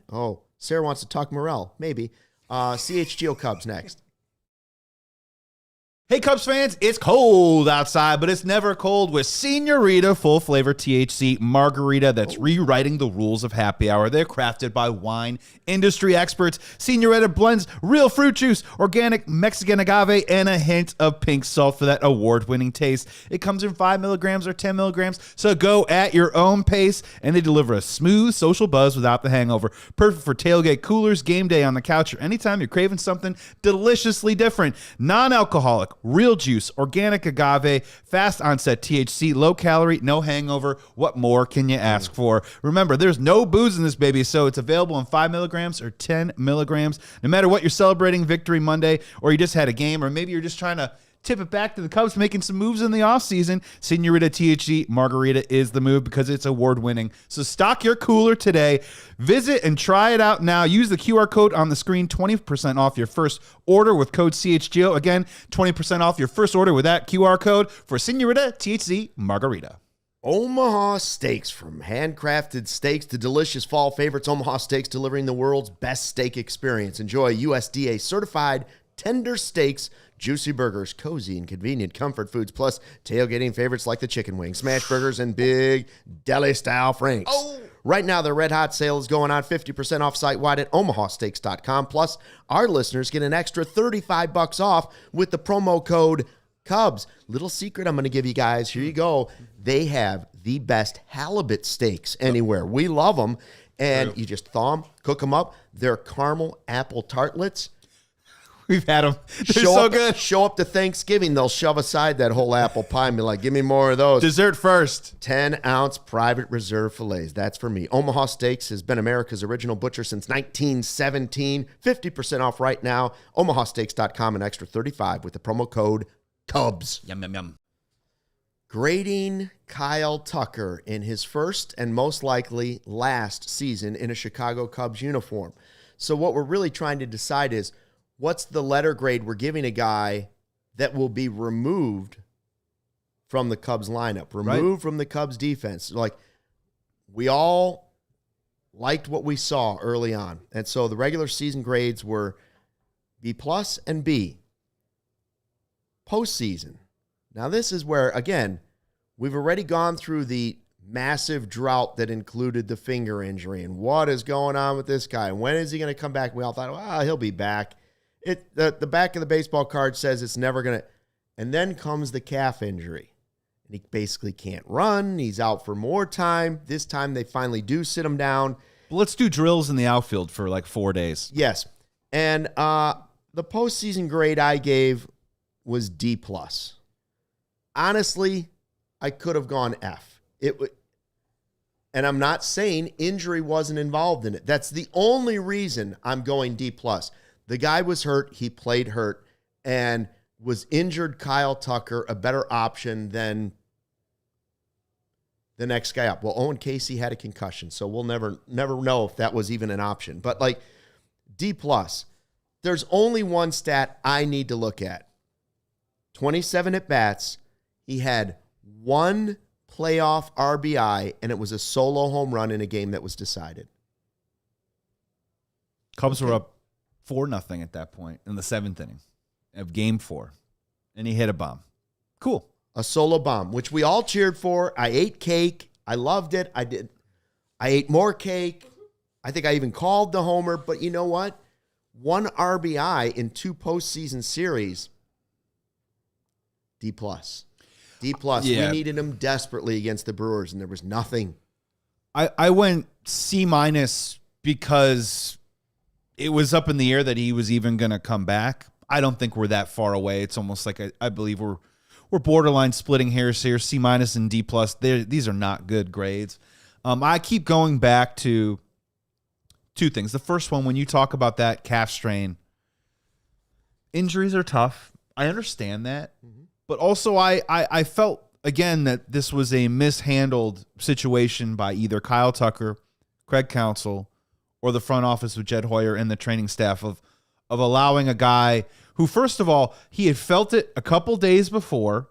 Sarah wants to talk Morel, maybe. CHGO Cubs next. Hey, Cubs fans, it's cold outside, but it's never cold with Señorita Full Flavor THC Margarita that's rewriting the rules of happy hour. They're crafted by wine industry experts. Señorita blends real fruit juice, organic Mexican agave, and a hint of pink salt for that award-winning taste. It comes in 5 milligrams or 10 milligrams, so go at your own pace, and they deliver a smooth social buzz without the hangover. Perfect for tailgate coolers, game day on the couch, or anytime you're craving something deliciously different. Non-alcoholic, real juice, organic agave, fast onset THC, low calorie, no hangover. What more can you ask for? Remember, there's no booze in this baby, so it's available in 5 milligrams or 10 milligrams. No matter what you're celebrating, Victory Monday, or you just had a game, or maybe you're just trying to tip it back to the Cubs making some moves in the offseason, Señorita THC Margarita is the move because it's award-winning. So stock your cooler today. Visit and try it out now. Use the QR code on the screen, 20% off your first order with code CHGO. Again, 20% off your first order with that QR code for Señorita THC Margarita. Omaha Steaks. From handcrafted steaks to delicious fall favorites, Omaha Steaks delivering the world's best steak experience. Enjoy USDA certified tender steaks, juicy burgers, cozy and convenient comfort foods, plus tailgating favorites like the chicken wings, smash burgers, and big deli-style franks. Right now, the Red Hot sale is going on, 50% off site-wide at omahasteaks.com. Plus, our listeners get an extra $35 off with the promo code Cubs. Little secret I'm going to give you guys. Here you go. They have the best halibut steaks anywhere. We love them. And you just thaw them, cook them up. They're caramel apple tartlets. We've had them. They're so good. Show up to Thanksgiving, they'll shove aside that whole apple pie and be like, give me more of those. Dessert first. 10-ounce private reserve fillets. That's for me. Omaha Steaks has been America's original butcher since 1917. 50% off right now. omahasteaks.com, an extra $35 with the promo code Cubs. Yum, yum, yum. Grading Kyle Tucker in his first and most likely last season in a Chicago Cubs uniform. So what we're really trying to decide is, what's the letter grade we're giving a guy that will be removed from the Cubs lineup, removed from the Cubs defense? Like, we all liked what we saw early on. And so the regular season grades were B plus and B. Postseason. Now this is where, again, we've already gone through the massive drought that included the finger injury and what is going on with this guy. When is he going to come back? We all thought, well, he'll be back. The back of the baseball card says it's never going to. And then comes the calf injury. And he basically can't run. He's out for more time. This time they finally do sit him down. But let's do drills in the outfield for like 4 days. Yes. And the postseason grade I gave was D+. Honestly, I could have gone F. And I'm not saying injury wasn't involved in it. That's the only reason I'm going D+. The guy was hurt. He played hurt. And was injured Kyle Tucker a better option than the next guy up? Well, Owen Casey had a concussion, so we'll never know if that was even an option. But like D+. there's only one stat I need to look at. 27 at-bats. He had one playoff RBI, and it was a solo home run in a game that was decided. Cubs were up 4-0 at that point in the 7th inning of Game 4, and he hit a bomb. Cool. A solo bomb, which we all cheered for. I ate cake. I loved it. I ate more cake. I think I even called the homer. But you know what? One RBI in 2 postseason series. D+. D+. Yeah. We needed him desperately against the Brewers, and there was nothing. I went C- because it was up in the air that he was even going to come back. I don't think we're that far away. It's almost like I believe we're borderline splitting hairs here. C- and D+. These are not good grades. I keep going back to 2 things. The first one, when you talk about that calf strain, injuries are tough. I understand that. Mm-hmm. But also I felt, again, that this was a mishandled situation by either Kyle Tucker, Craig Counsell, or the front office with Jed Hoyer and the training staff of allowing a guy who, first of all, he had felt it a couple days before,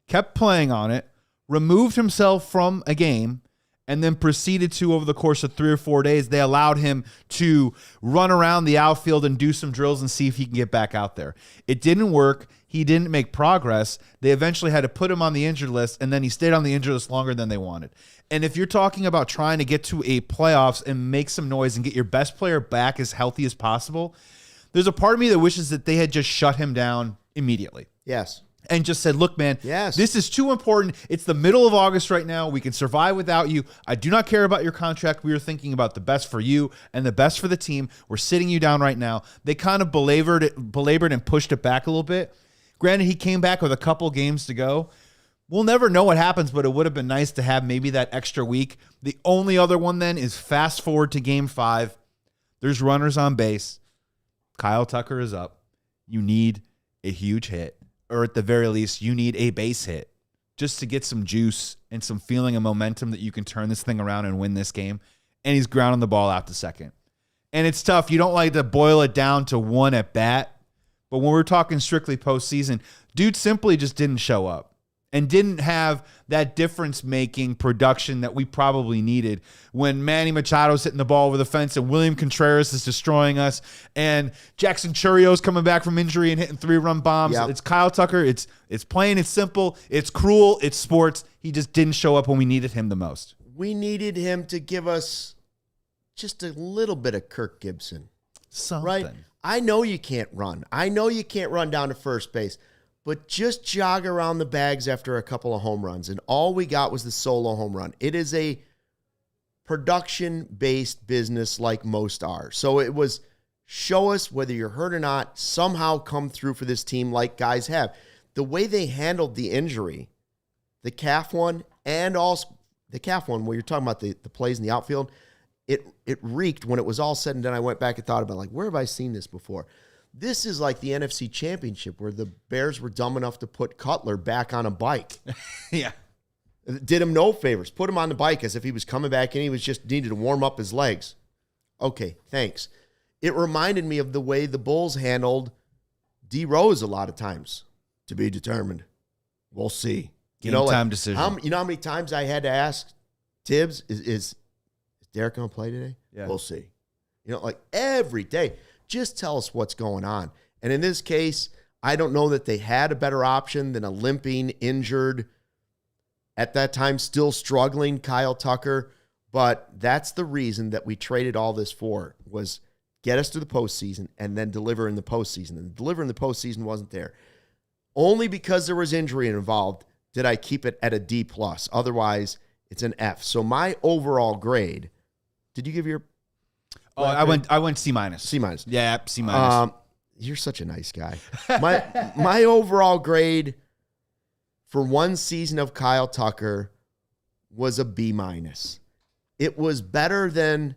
kept playing on it, removed himself from a game, and then proceeded to, over the course of 3 or 4 days, they allowed him to run around the outfield and do some drills and see if he can get back out there. It didn't work. He didn't make progress. They eventually had to put him on the injured list, and then he stayed on the injured list longer than they wanted. And if you're talking about trying to get to a playoffs and make some noise and get your best player back as healthy as possible, there's a part of me that wishes that they had just shut him down immediately. Yes. And just said, look, man, yes, this is too important. It's the middle of August right now. We can survive without you. I do not care about your contract. We are thinking about the best for you and the best for the team. We're sitting you down right now. They kind of belabored and pushed it back a little bit. Granted, he came back with a couple games to go. We'll never know what happens, but it would have been nice to have maybe that extra week. The only other one then is fast forward to Game 5. There's runners on base. Kyle Tucker is up. You need a huge hit. Or at the very least, you need a base hit just to get some juice and some feeling of momentum that you can turn this thing around and win this game. And he's grounding the ball out to second. And it's tough. You don't like to boil it down to one at bat. But when we're talking strictly postseason, dude simply just didn't show up and didn't have that difference-making production that we probably needed when Manny Machado's hitting the ball over the fence and William Contreras is destroying us and Jackson Churrio's coming back from injury and hitting 3-run bombs. Yep. It's Kyle Tucker. It's plain, it's simple, it's cruel, it's sports. He just didn't show up when we needed him the most. We needed him to give us just a little bit of Kirk Gibson. Something. Right? I know you can't run. I know you can't run down to first base. But just jog around the bags after a couple of home runs. And all we got was the solo home run. It is a production-based business like most are. So it was show us whether you're hurt or not, somehow come through for this team like guys have. The way they handled the injury, the calf one, and also the calf one where you're talking about the plays in the outfield, it reeked when it was all said and done. I went back and thought about, like, where have I seen this before? This is like the NFC Championship where the Bears were dumb enough to put Cutler back on a bike. Yeah. Did him no favors. Put him on the bike as if he was coming back and he was just needed to warm up his legs. Okay, thanks. It reminded me of the way the Bulls handled D. Rose a lot of times. To be determined. We'll see. Game time decision. You know how many times I had to ask Tibbs, is Derek going to play today? Yeah. We'll see. You know, like every day. Just tell us what's going on. And in this case, I don't know that they had a better option than a limping, injured, at that time still struggling Kyle Tucker. But that's the reason that we traded all this for, was get us to the postseason and then deliver in the postseason. And deliver in the postseason wasn't there. Only because there was injury involved did I keep it at a D+. Otherwise, it's an F. So my overall grade, did you give your... Oh, I went C-. C-. Yeah, C-. You're such a nice guy. My overall grade for one season of Kyle Tucker was a B-. It was better than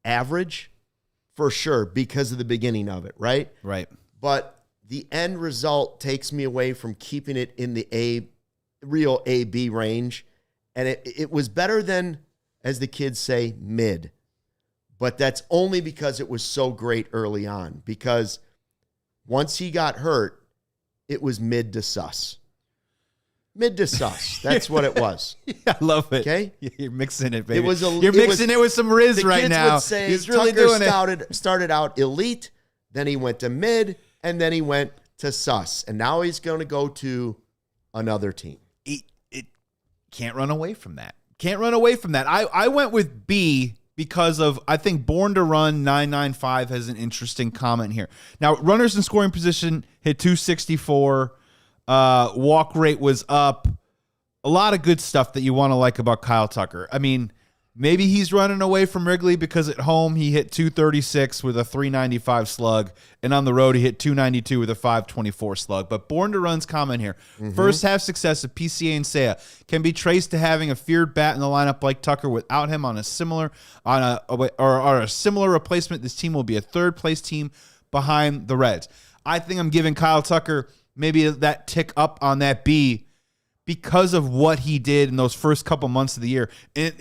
average for sure because of the beginning of it, right? Right. But the end result takes me away from keeping it in the real A-B range. And it was better than, as the kids say, mid. But that's only because it was so great early on. Because once he got hurt, it was mid to sus. Mid to sus. That's what it was. Yeah, I love it. Okay? You're mixing it, baby. You're mixing it with some Riz right kids now. Would say He's really Tucker doing started out elite, then he went to mid, and then he went to sus. And now he's going to go to another team. It can't run away from that. Can't run away from that. I went with B because of, I think Born to Run 995 has an interesting comment here. Now, runners in scoring position hit 264. Walk rate was up. A lot of good stuff that you want to like about Kyle Tucker. I mean, maybe he's running away from Wrigley because at home he hit 236 with a 395 slug, and on the road he hit 292 with a 524 slug. But Born to Run's comment here. First half success of PCA and Seiya can be traced to having a feared bat in the lineup like Tucker. Without him on a similar replacement, this team will be a third place team behind the Reds. I think I'm giving Kyle Tucker maybe that tick up on that B because of what he did in those first couple months of the year. And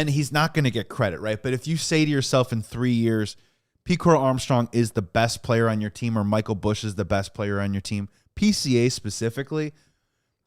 he's not going to get credit, right? But if you say to yourself in 3 years, Pete Crow Armstrong is the best player on your team or Michael Busch is the best player on your team, PCA specifically,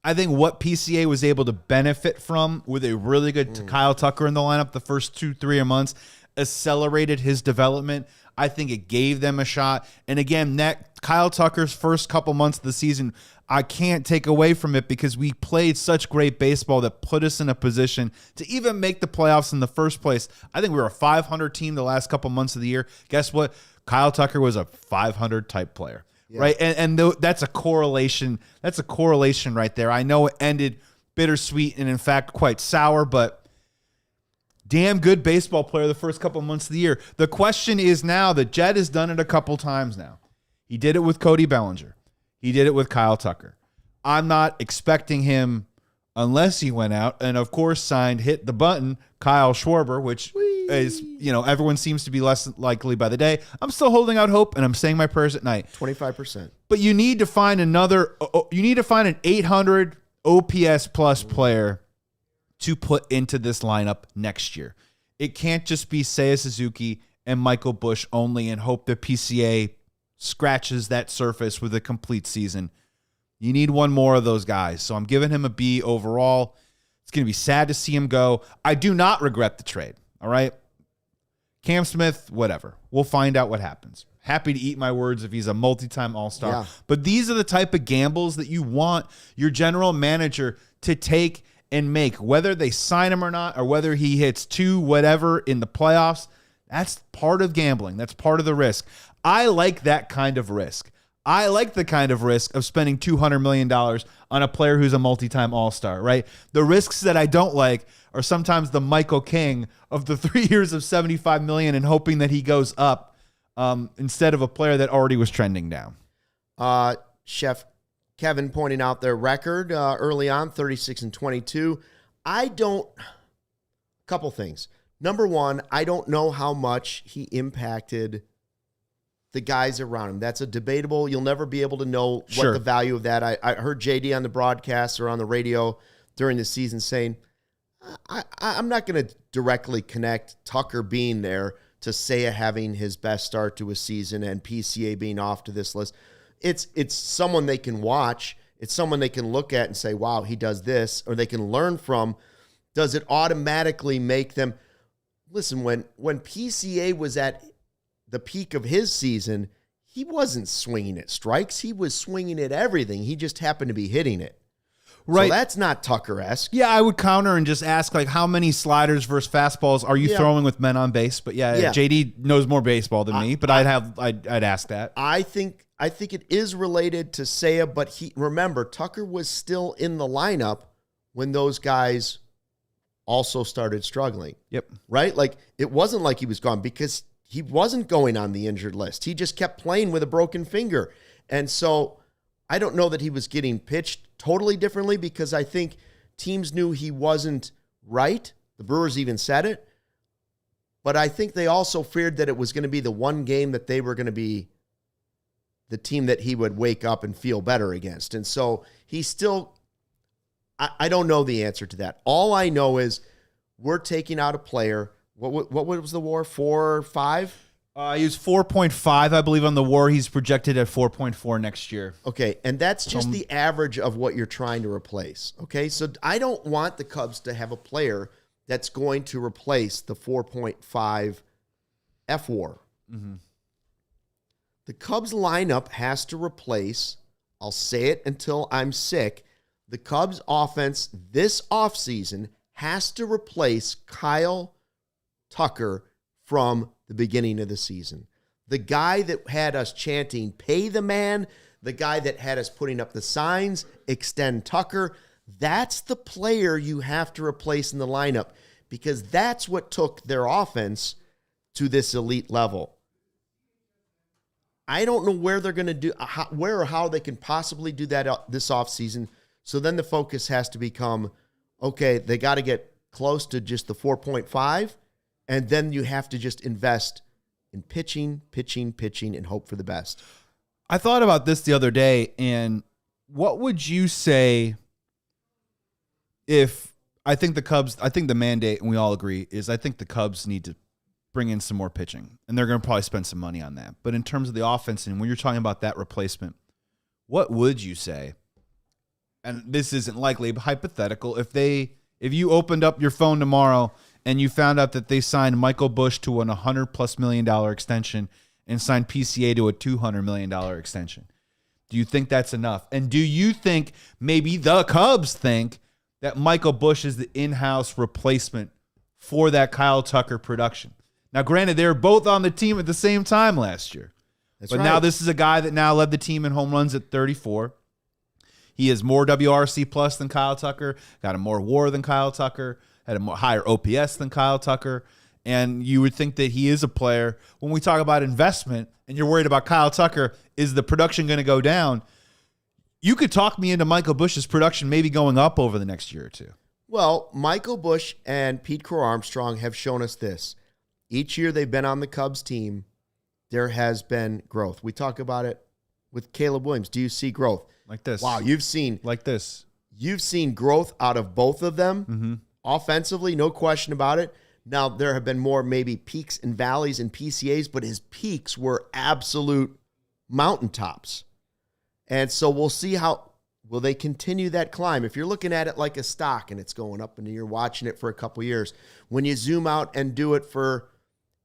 I think what PCA was able to benefit from with a really good Kyle Tucker in the lineup the first 2-3 months accelerated his development. I think it gave them a shot. And again, that Kyle Tucker's first couple months of the season, I can't take away from it because we played such great baseball that put us in a position to even make the playoffs in the first place. I think we were a 500 team the last couple months of the year. Guess what? Kyle Tucker was a 500 type player, right? And that's a correlation. That's a correlation right there. I know it ended bittersweet and in fact quite sour, but damn good baseball player the first couple months of the year. The question is now that Jed has done it a couple times now. He did it with Cody Bellinger. He did it with Kyle Tucker. I'm not expecting him, unless he went out and, of course, signed, hit the button, Kyle Schwarber, which is, everyone seems to be less likely by the day. I'm still holding out hope, and I'm saying my prayers at night. 25%. But you need to find an 800 OPS plus player to put into this lineup next year. It can't just be Seiya Suzuki and Michael Busch only and hope the PCA scratches that surface with a complete season. You need one more of those guys. So I'm giving him a B overall. It's going to be sad to see him go. I do not regret the trade. All right. Cam Smith, whatever. We'll find out what happens. Happy to eat my words if he's a multi-time All-Star. Yeah. But these are the type of gambles that you want your general manager to take and make, whether they sign him or not, or whether he hits 2 whatever in the playoffs. That's part of gambling. That's part of the risk. I like that kind of risk. I like the kind of risk of spending $200 million on a player who's a multi-time All-Star, right? The risks that I don't like are sometimes the Michael King of the 3 years of $75 million and hoping that he goes up instead of a player that already was trending down. Chef Kevin pointing out their record early on, 36-22. Couple things. Number one, I don't know how much he impacted the guys around him. That's a debatable. You'll never be able to know what the value of that. I heard JD on the broadcast or on the radio during the season saying, I'm not going to directly connect Tucker being there to Seiya having his best start to a season and PCA being off to this list. It's someone they can watch. It's someone they can look at and say, wow, he does this, or they can learn from. Does it automatically make them? Listen, when PCA was at the peak of his season, he wasn't swinging at strikes. He was swinging at everything. He just happened to be hitting it. Right. So that's not Tucker-esque. Yeah, I would counter and just ask, like, how many sliders versus fastballs are you throwing with men on base? But yeah, JD knows more baseball than me, but I'd ask that. I think it is related to Seiya, but remember, Tucker was still in the lineup when those guys also started struggling. Yep. Right? Like, it wasn't like he was gone because he wasn't going on the injured list. He just kept playing with a broken finger. And so I don't know that he was getting pitched totally differently because I think teams knew he wasn't right. The Brewers even said it. But I think they also feared that it was going to be the one game that they were going to be the team that he would wake up and feel better against. And so he still, I don't know the answer to that. All I know is we're taking out a player. What was the WAR? 4 5? He was 4.5, I believe, on the WAR. He's projected at 4.4 next year. Okay, and that's just the average of what you're trying to replace. Okay, so I don't want the Cubs to have a player that's going to replace the 4.5 FWAR. Mm-hmm. The Cubs lineup has to replace, I'll say it until I'm sick, the Cubs offense this offseason has to replace Kyle Tucker from the beginning of the season. The guy that had us chanting, pay the man, the guy that had us putting up the signs, extend Tucker, that's the player you have to replace in the lineup because that's what took their offense to this elite level. I don't know where they're going to do, where or how they can possibly do that this offseason. So then the focus has to become, okay, they got to get close to just the 4.5, and then you have to just invest in pitching, and hope for the best. I thought about this the other day, and what would you say if I think the mandate, and we all agree, is I think the Cubs need to bring in some more pitching, and they're going to probably spend some money on that. But in terms of the offense, and when you're talking about that replacement, what would you say? And this isn't likely, but hypothetical, if you opened up your phone tomorrow and you found out that they signed Michael Busch to an $100+ million extension and signed PCA to a $200 million extension, do you think that's enough? And do you think maybe the Cubs think that Michael Busch is the in-house replacement for that Kyle Tucker production? Now, granted, they were both on the team at the same time last year. But now this is a guy that now led the team in home runs at 34. He has more WRC plus than Kyle Tucker, got a more WAR than Kyle Tucker, had a more higher OPS than Kyle Tucker. And you would think that he is a player. When we talk about investment and you're worried about Kyle Tucker, is the production going to go down? You could talk me into Michael Busch's production maybe going up over the next year or two. Well, Michael Busch and Pete Crow Armstrong have shown us this. Each year they've been on the Cubs team, there has been growth. We talk about it with Caleb Williams. Do you see growth? Like this. Wow, you've seen growth out of both of them offensively, no question about it. Now, there have been more maybe peaks and valleys and PCAs, but his peaks were absolute mountaintops. And so we'll see how will they continue that climb. If you're looking at it like a stock and it's going up and you're watching it for a couple years, when you zoom out and do it for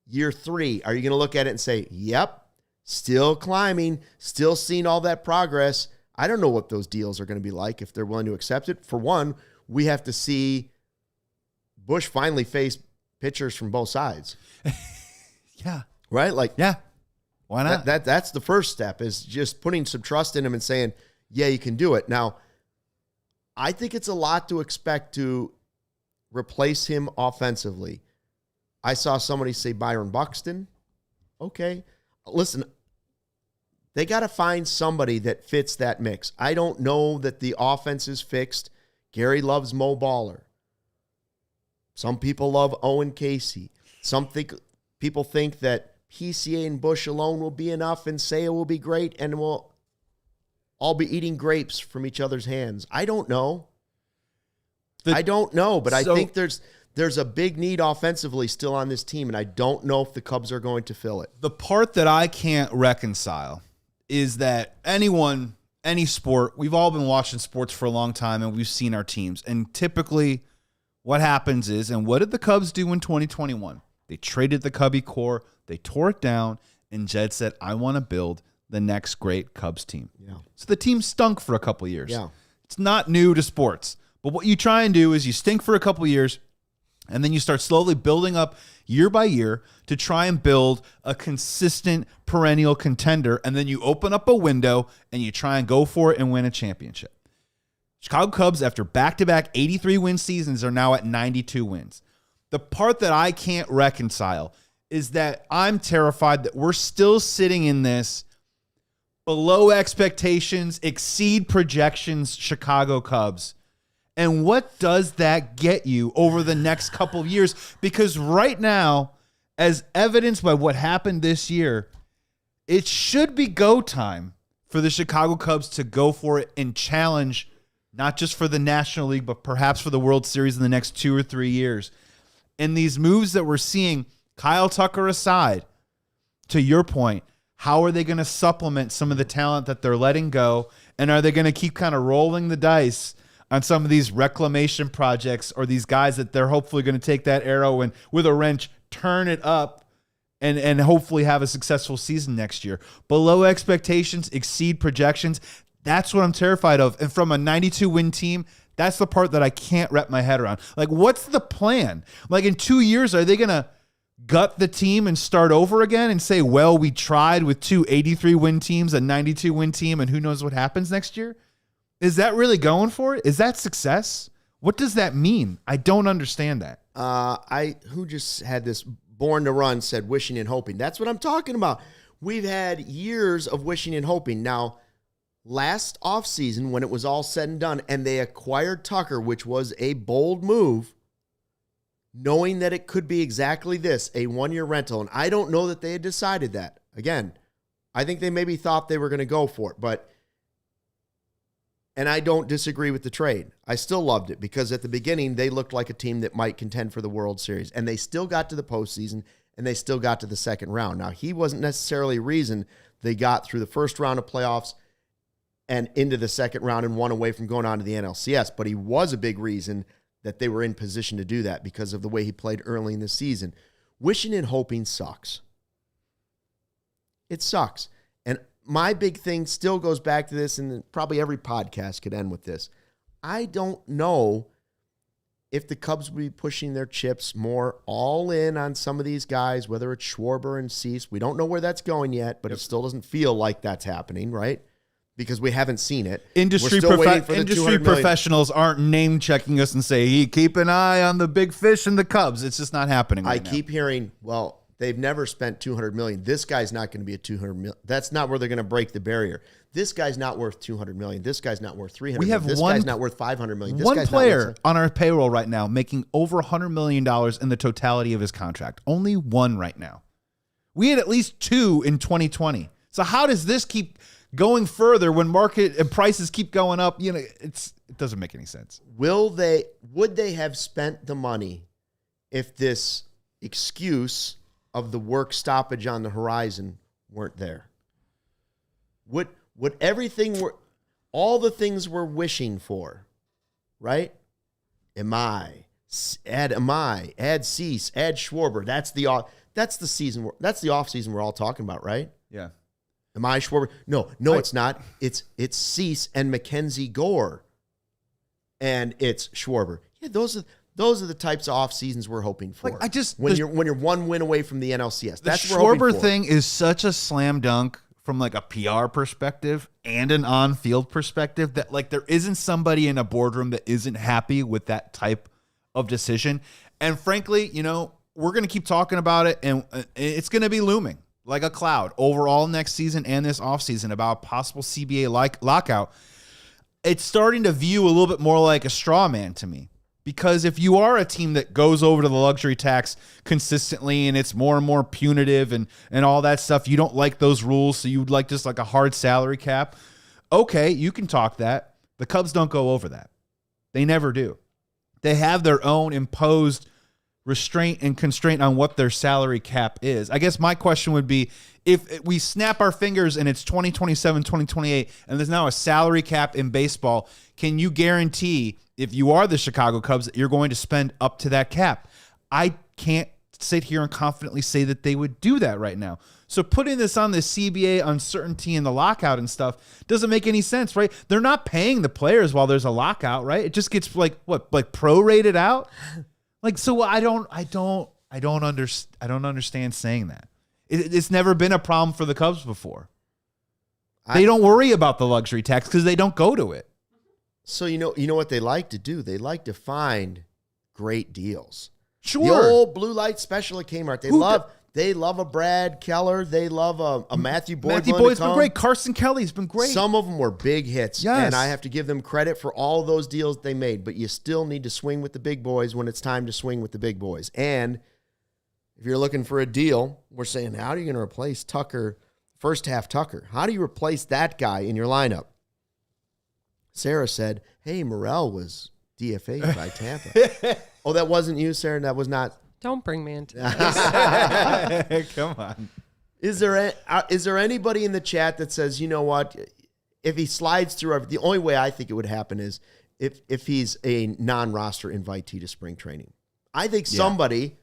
year 3, are you going to look at it and say, yep, still climbing, still seeing all that progress? I don't know what those deals are going to be like if they're willing to accept it. For one, we have to see Busch finally face pitchers from both sides. Yeah. Right? Like, yeah. Why not? That's the first step, is just putting some trust in him and saying, yeah, you can do it. Now, I think it's a lot to expect to replace him offensively. I saw somebody say Byron Buxton. Okay. Listen, they got to find somebody that fits that mix. I don't know that the offense is fixed. Gary loves Mo Baller. Some people love Owen Casey. People think that PCA and Busch alone will be enough and Seiya will be great and we'll all be eating grapes from each other's hands. I don't know. But I think there's a big need offensively still on this team, and I don't know if the Cubs are going to fill it. The part that I can't reconcile is that any sport, we've all been watching sports for a long time, and we've seen our teams. And typically what happens is, and what did the Cubs do in 2021? They traded the Cubby core, they tore it down, and Jed said, I want to build the next great Cubs team. Yeah. So the team stunk for a couple of years. Yeah. It's not new to sports. But what you try and do is you stink for a couple of years, and then you start slowly building up year by year to try and build a consistent perennial contender. And then you open up a window and you try and go for it and win a championship. Chicago Cubs, after back-to-back 83-win seasons, are now at 92 wins. The part that I can't reconcile is that I'm terrified that we're still sitting in this below expectations, exceed projections Chicago Cubs. And what does that get you over the next couple of years? Because right now, as evidenced by what happened this year, it should be go time for the Chicago Cubs to go for it and challenge, not just for the National League, but perhaps for the World Series in the next 2 or 3 years. And these moves that we're seeing, Kyle Tucker aside, to your point, how are they going to supplement some of the talent that they're letting go? And are they going to keep kind of rolling the dice on some of these reclamation projects or these guys that they're hopefully going to take that arrow and with a wrench, turn it up and hopefully have a successful season next year? Below expectations, exceed projections. That's what I'm terrified of. And from a 92-win team, that's the part that I can't wrap my head around. Like, what's the plan? Like, in 2 years, are they going to gut the team and start over again and say, well, we tried with 2 83-win teams, a 92-win team, and who knows what happens next year? Is that really going for it? Is that success? What does that mean? I don't understand that. Who just had this born to run said wishing and hoping. That's what I'm talking about. We've had years of wishing and hoping. Now, last offseason, when it was all said and done, and they acquired Tucker, which was a bold move, knowing that it could be exactly this, a one-year rental. And I don't know that they had decided that. Again, I think they maybe thought they were going to go for it. And I don't disagree with the trade. I still loved it because at the beginning, they looked like a team that might contend for the World Series. And they still got to the postseason, and they still got to the second round. Now, he wasn't necessarily a reason they got through the first round of playoffs and into the second round and one away from going on to the NLCS. But he was a big reason that they were in position to do that because of the way he played early in the season. Wishing and hoping sucks. It sucks. And my big thing still goes back to this, and probably every podcast could end with this. I don't know if the Cubs will be pushing their chips more all in on some of these guys, whether it's Schwarber and Cease. We don't know where that's going yet, but It still doesn't feel like that's happening, right? Because we haven't seen it. Industry professionals aren't name-checking us and say, hey, keep an eye on the big fish and the Cubs. It's just not happening right now. I keep hearing, well, they've never spent $200 million. This guy's not going to be a $200 million. That's not where they're going to break the barrier. This guy's not worth $200 million. This guy's not worth $300 million. This guy's not worth $500 million. One player on our payroll right now making over $100 million in the totality of his contract. Only one right now. We had at least 2 in 2020. So how does this keep going further when market and prices keep going up? You know, it doesn't make any sense. Would they have spent the money if this excuse of the work stoppage on the horizon weren't there? Would all the things we're wishing for, right? Add Cease, add Schwarber. That's the off season we're all talking about, right? Yeah. Am I Schwarber? No, it's not. It's Cease and Mackenzie Gore, and it's Schwarber. Yeah, those are the types of off seasons we're hoping for. Like when you're one win away from the NLCS. That's the what we're Schwarber thing is such a slam dunk from like a PR perspective and an on-field perspective that like there isn't somebody in a boardroom that isn't happy with that type of decision. And frankly, you know, we're going to keep talking about it, and it's going to be looming like a cloud overall next season and this offseason about possible CBA lockout. It's starting to view a little bit more like a straw man to me. Because if you are a team that goes over to the luxury tax consistently and it's more and more punitive and all that stuff, you don't like those rules, so you would like just like a hard salary cap, okay, you can talk that. The Cubs don't go over that. They never do. They have their own imposed restraint and constraint on what their salary cap is. I guess my question would be, if we snap our fingers and it's 2027, 2028, and there's now a salary cap in baseball, can you guarantee, if you are the Chicago Cubs, that you're going to spend up to that cap? I can't sit here and confidently say that they would do that right now. So putting this on the CBA uncertainty and the lockout and stuff doesn't make any sense, right? They're not paying the players while there's a lockout, right? It just gets like prorated out. Like, so I don't understand saying that. It's never been a problem for the Cubs before. They don't worry about the luxury tax because they don't go to it. So you know what they like to do? They like to find great deals. Sure. The old blue light special at Kmart. They love a Brad Keller. They love a Matthew Boyd. Matthew Boyd's been great. Carson Kelly's been great. Some of them were big hits. Yes. And I have to give them credit for all of those deals they made. But you still need to swing with the big boys when it's time to swing with the big boys. And if you're looking for a deal, we're saying, how are you going to replace Tucker, first half Tucker? How do you replace that guy in your lineup? Sarah said, hey, Morel was DFA'd by Tampa. Oh, that wasn't you, Sarah? That was not Don't bring me into this. Come on. Is there anybody in the chat that says, you know what, if he slides through, the only way I think it would happen is if he's a non-roster invitee to spring training. I think somebody,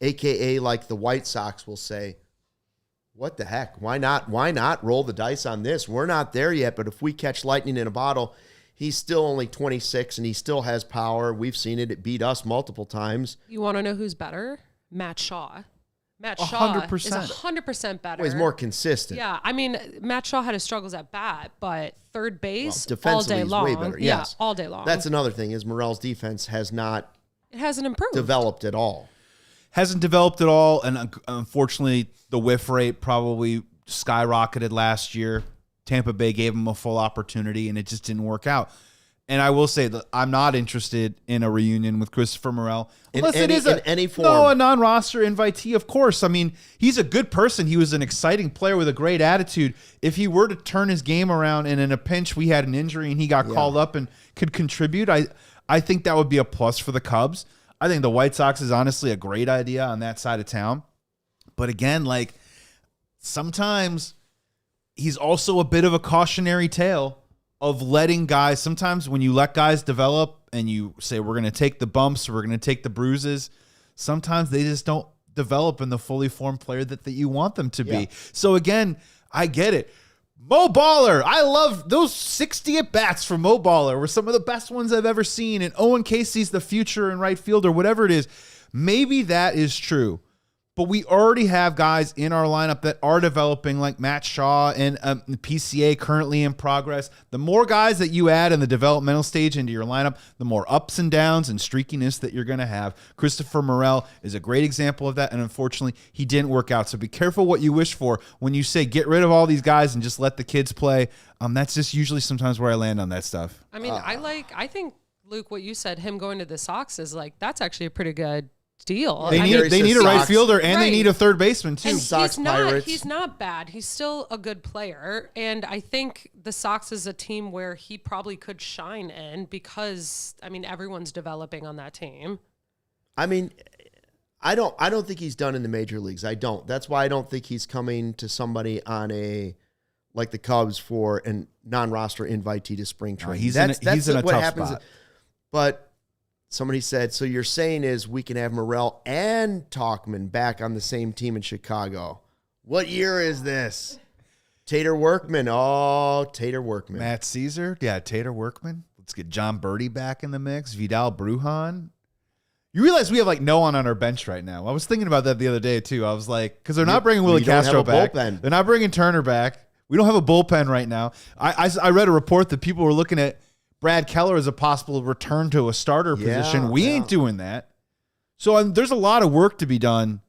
AKA like the White Sox, will say, what the heck? Why not roll the dice on this? We're not there yet, but if we catch lightning in a bottle, he's still only 26 and he still has power. We've seen it. It beat us multiple times. You want to know who's better? Matt Shaw. Matt Shaw 100%. is 100% better. Well, he's more consistent. Yeah, I mean, Matt Shaw had his struggles at bat, but third base all defensively day he's long. way better. Yes. Yeah, all day long. That's another thing is Morel's defense has not hasn't improved. developed at all. Hasn't developed at all, and unfortunately, the whiff rate probably skyrocketed last year. Tampa Bay gave him a full opportunity, and it just didn't work out. And I will say that I'm not interested in a reunion with Christopher Morel. Unless it is in any form. No, a non-roster invitee, of course. I mean, he's a good person. He was an exciting player with a great attitude. If he were to turn his game around and in a pinch we had an injury and he got called up and could contribute, I think that would be a plus for the Cubs. I think the White Sox is honestly a great idea on that side of town. But again, like, sometimes he's also a bit of a cautionary tale of letting guys, sometimes when you let guys develop and you say, we're going to take the bumps, we're going to take the bruises, sometimes they just don't develop in the fully formed player that you want them to be. So again, I get it. Mo Baller, I love those 60 at-bats from Mo Baller were some of the best ones I've ever seen. And Owen Casey's the future in right field or whatever it is. Maybe that is true. But we already have guys in our lineup that are developing, like Matt Shaw and PCA currently in progress. The more guys that you add in the developmental stage into your lineup, the more ups and downs and streakiness that you're going to have. Christopher Morel is a great example of that, and unfortunately, he didn't work out. So be careful what you wish for when you say get rid of all these guys and just let the kids play. That's just usually sometimes where I land on that stuff. I mean, I think, Luke, what you said, him going to the Sox is like, that's actually a pretty good deal. They need a right fielder and they need a third baseman too. And Sox Pirates. He's not bad. He's still a good player, and I think the Sox is a team where he probably could shine in because everyone's developing on that team. I mean, I don't think he's done in the major leagues. I don't. That's why I don't think he's coming to somebody on like the Cubs for a non-roster invitee to spring training. He's in a tough spot. But somebody said, so you're saying is we can have Morel and Tauchman back on the same team in Chicago. What year is this? Tater Workman. Oh, Tater Workman. Matt Caesar. Yeah, Tater Workman. Let's get John Birdie back in the mix. Vidal Brujan. You realize we have like no one on our bench right now. I was thinking about that the other day too. I was like, because they're not bringing Willie Castro back. Bullpen. They're not bringing Turner back. We don't have a bullpen right now. I read a report that people were looking at Brad Keller as a possible return to a starter position. We ain't doing that. So there's a lot of work to be done.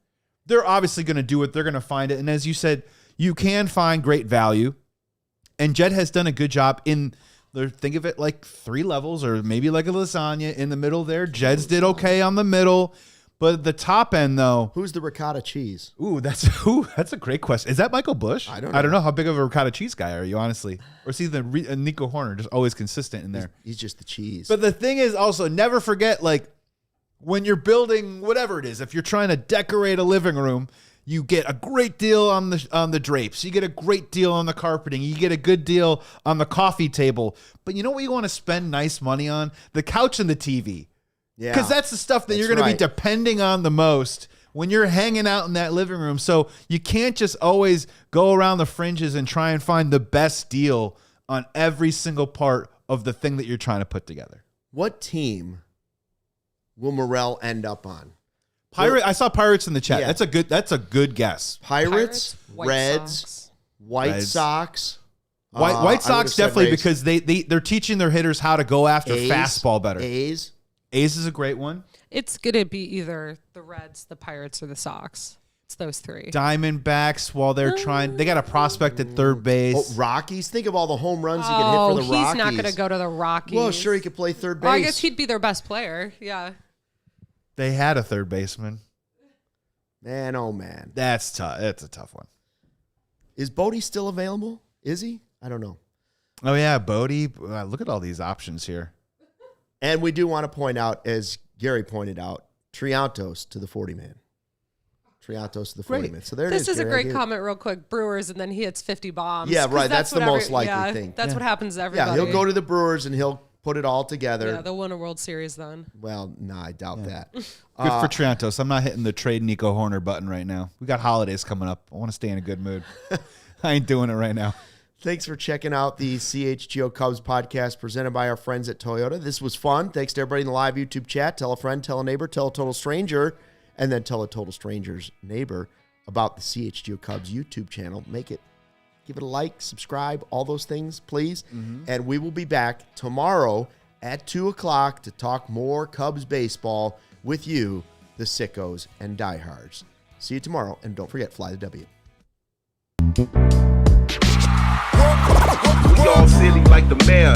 They're obviously going to do it. They're going to find it. And as you said, you can find great value. And Jed has done a good job in, think of it like 3 levels or maybe like a lasagna in the middle there. Jed's did okay on the middle. But the top end, though. Who's the ricotta cheese? That's a great question. Is that Michael Bush? I don't know. I don't know. How big of a ricotta cheese guy are you, honestly? Or is he the Nico Horner, just always consistent in there? He's just the cheese. But the thing is also, never forget, like, when you're building whatever it is, if you're trying to decorate a living room, you get a great deal on the drapes. You get a great deal on the carpeting. You get a good deal on the coffee table. But you know what you want to spend nice money on? The couch and the TV. Yeah, because that's the stuff that you're going to be depending on the most when you're hanging out in that living room. So you can't just always go around the fringes and try and find the best deal on every single part of the thing that you're trying to put together. What team will Morel end up on? I saw Pirates in the chat. Yeah. That's a good guess. Pirates, Reds, White Sox. White Sox definitely because they're teaching their hitters how to go after fastball better. A's is a great one. It's going to be either the Reds, the Pirates, or the Sox. It's those 3. Diamondbacks, while they're trying, they got a prospect at third base. Oh, Rockies. Think of all the home runs he can hit for the Rockies. He's not going to go to the Rockies. Well, sure, he could play third base. Well, I guess he'd be their best player. Yeah. They had a third baseman. Man, oh man. That's tough. That's a tough one. Is Bodie still available? Is he? I don't know. Oh, yeah, Bodie. Look at all these options here. And we do want to point out, as Gary pointed out, Triantos to the 40-man. Triantos to the 40-man. So there it is. This is a Gary. great comment real quick. Brewers, and then he hits 50 bombs. Yeah, right. That's the most likely thing. That's what happens to everybody. Yeah, he'll go to the Brewers and he'll put it all together. Yeah, they'll win a World Series then. Well, no, I doubt that. Good for Triantos. I'm not hitting the trade Nico Horner button right now. We got holidays coming up. I want to stay in a good mood. I ain't doing it right now. Thanks for checking out the CHGO Cubs podcast presented by our friends at Toyota. This was fun. Thanks to everybody in the live YouTube chat. Tell a friend, tell a neighbor, tell a total stranger, and then tell a total stranger's neighbor about the CHGO Cubs YouTube channel. Give it a like, subscribe, all those things, please. Mm-hmm. And we will be back tomorrow at 2 o'clock to talk more Cubs baseball with you, the sickos and diehards. See you tomorrow, and don't forget, fly the W. We all silly like the mayor.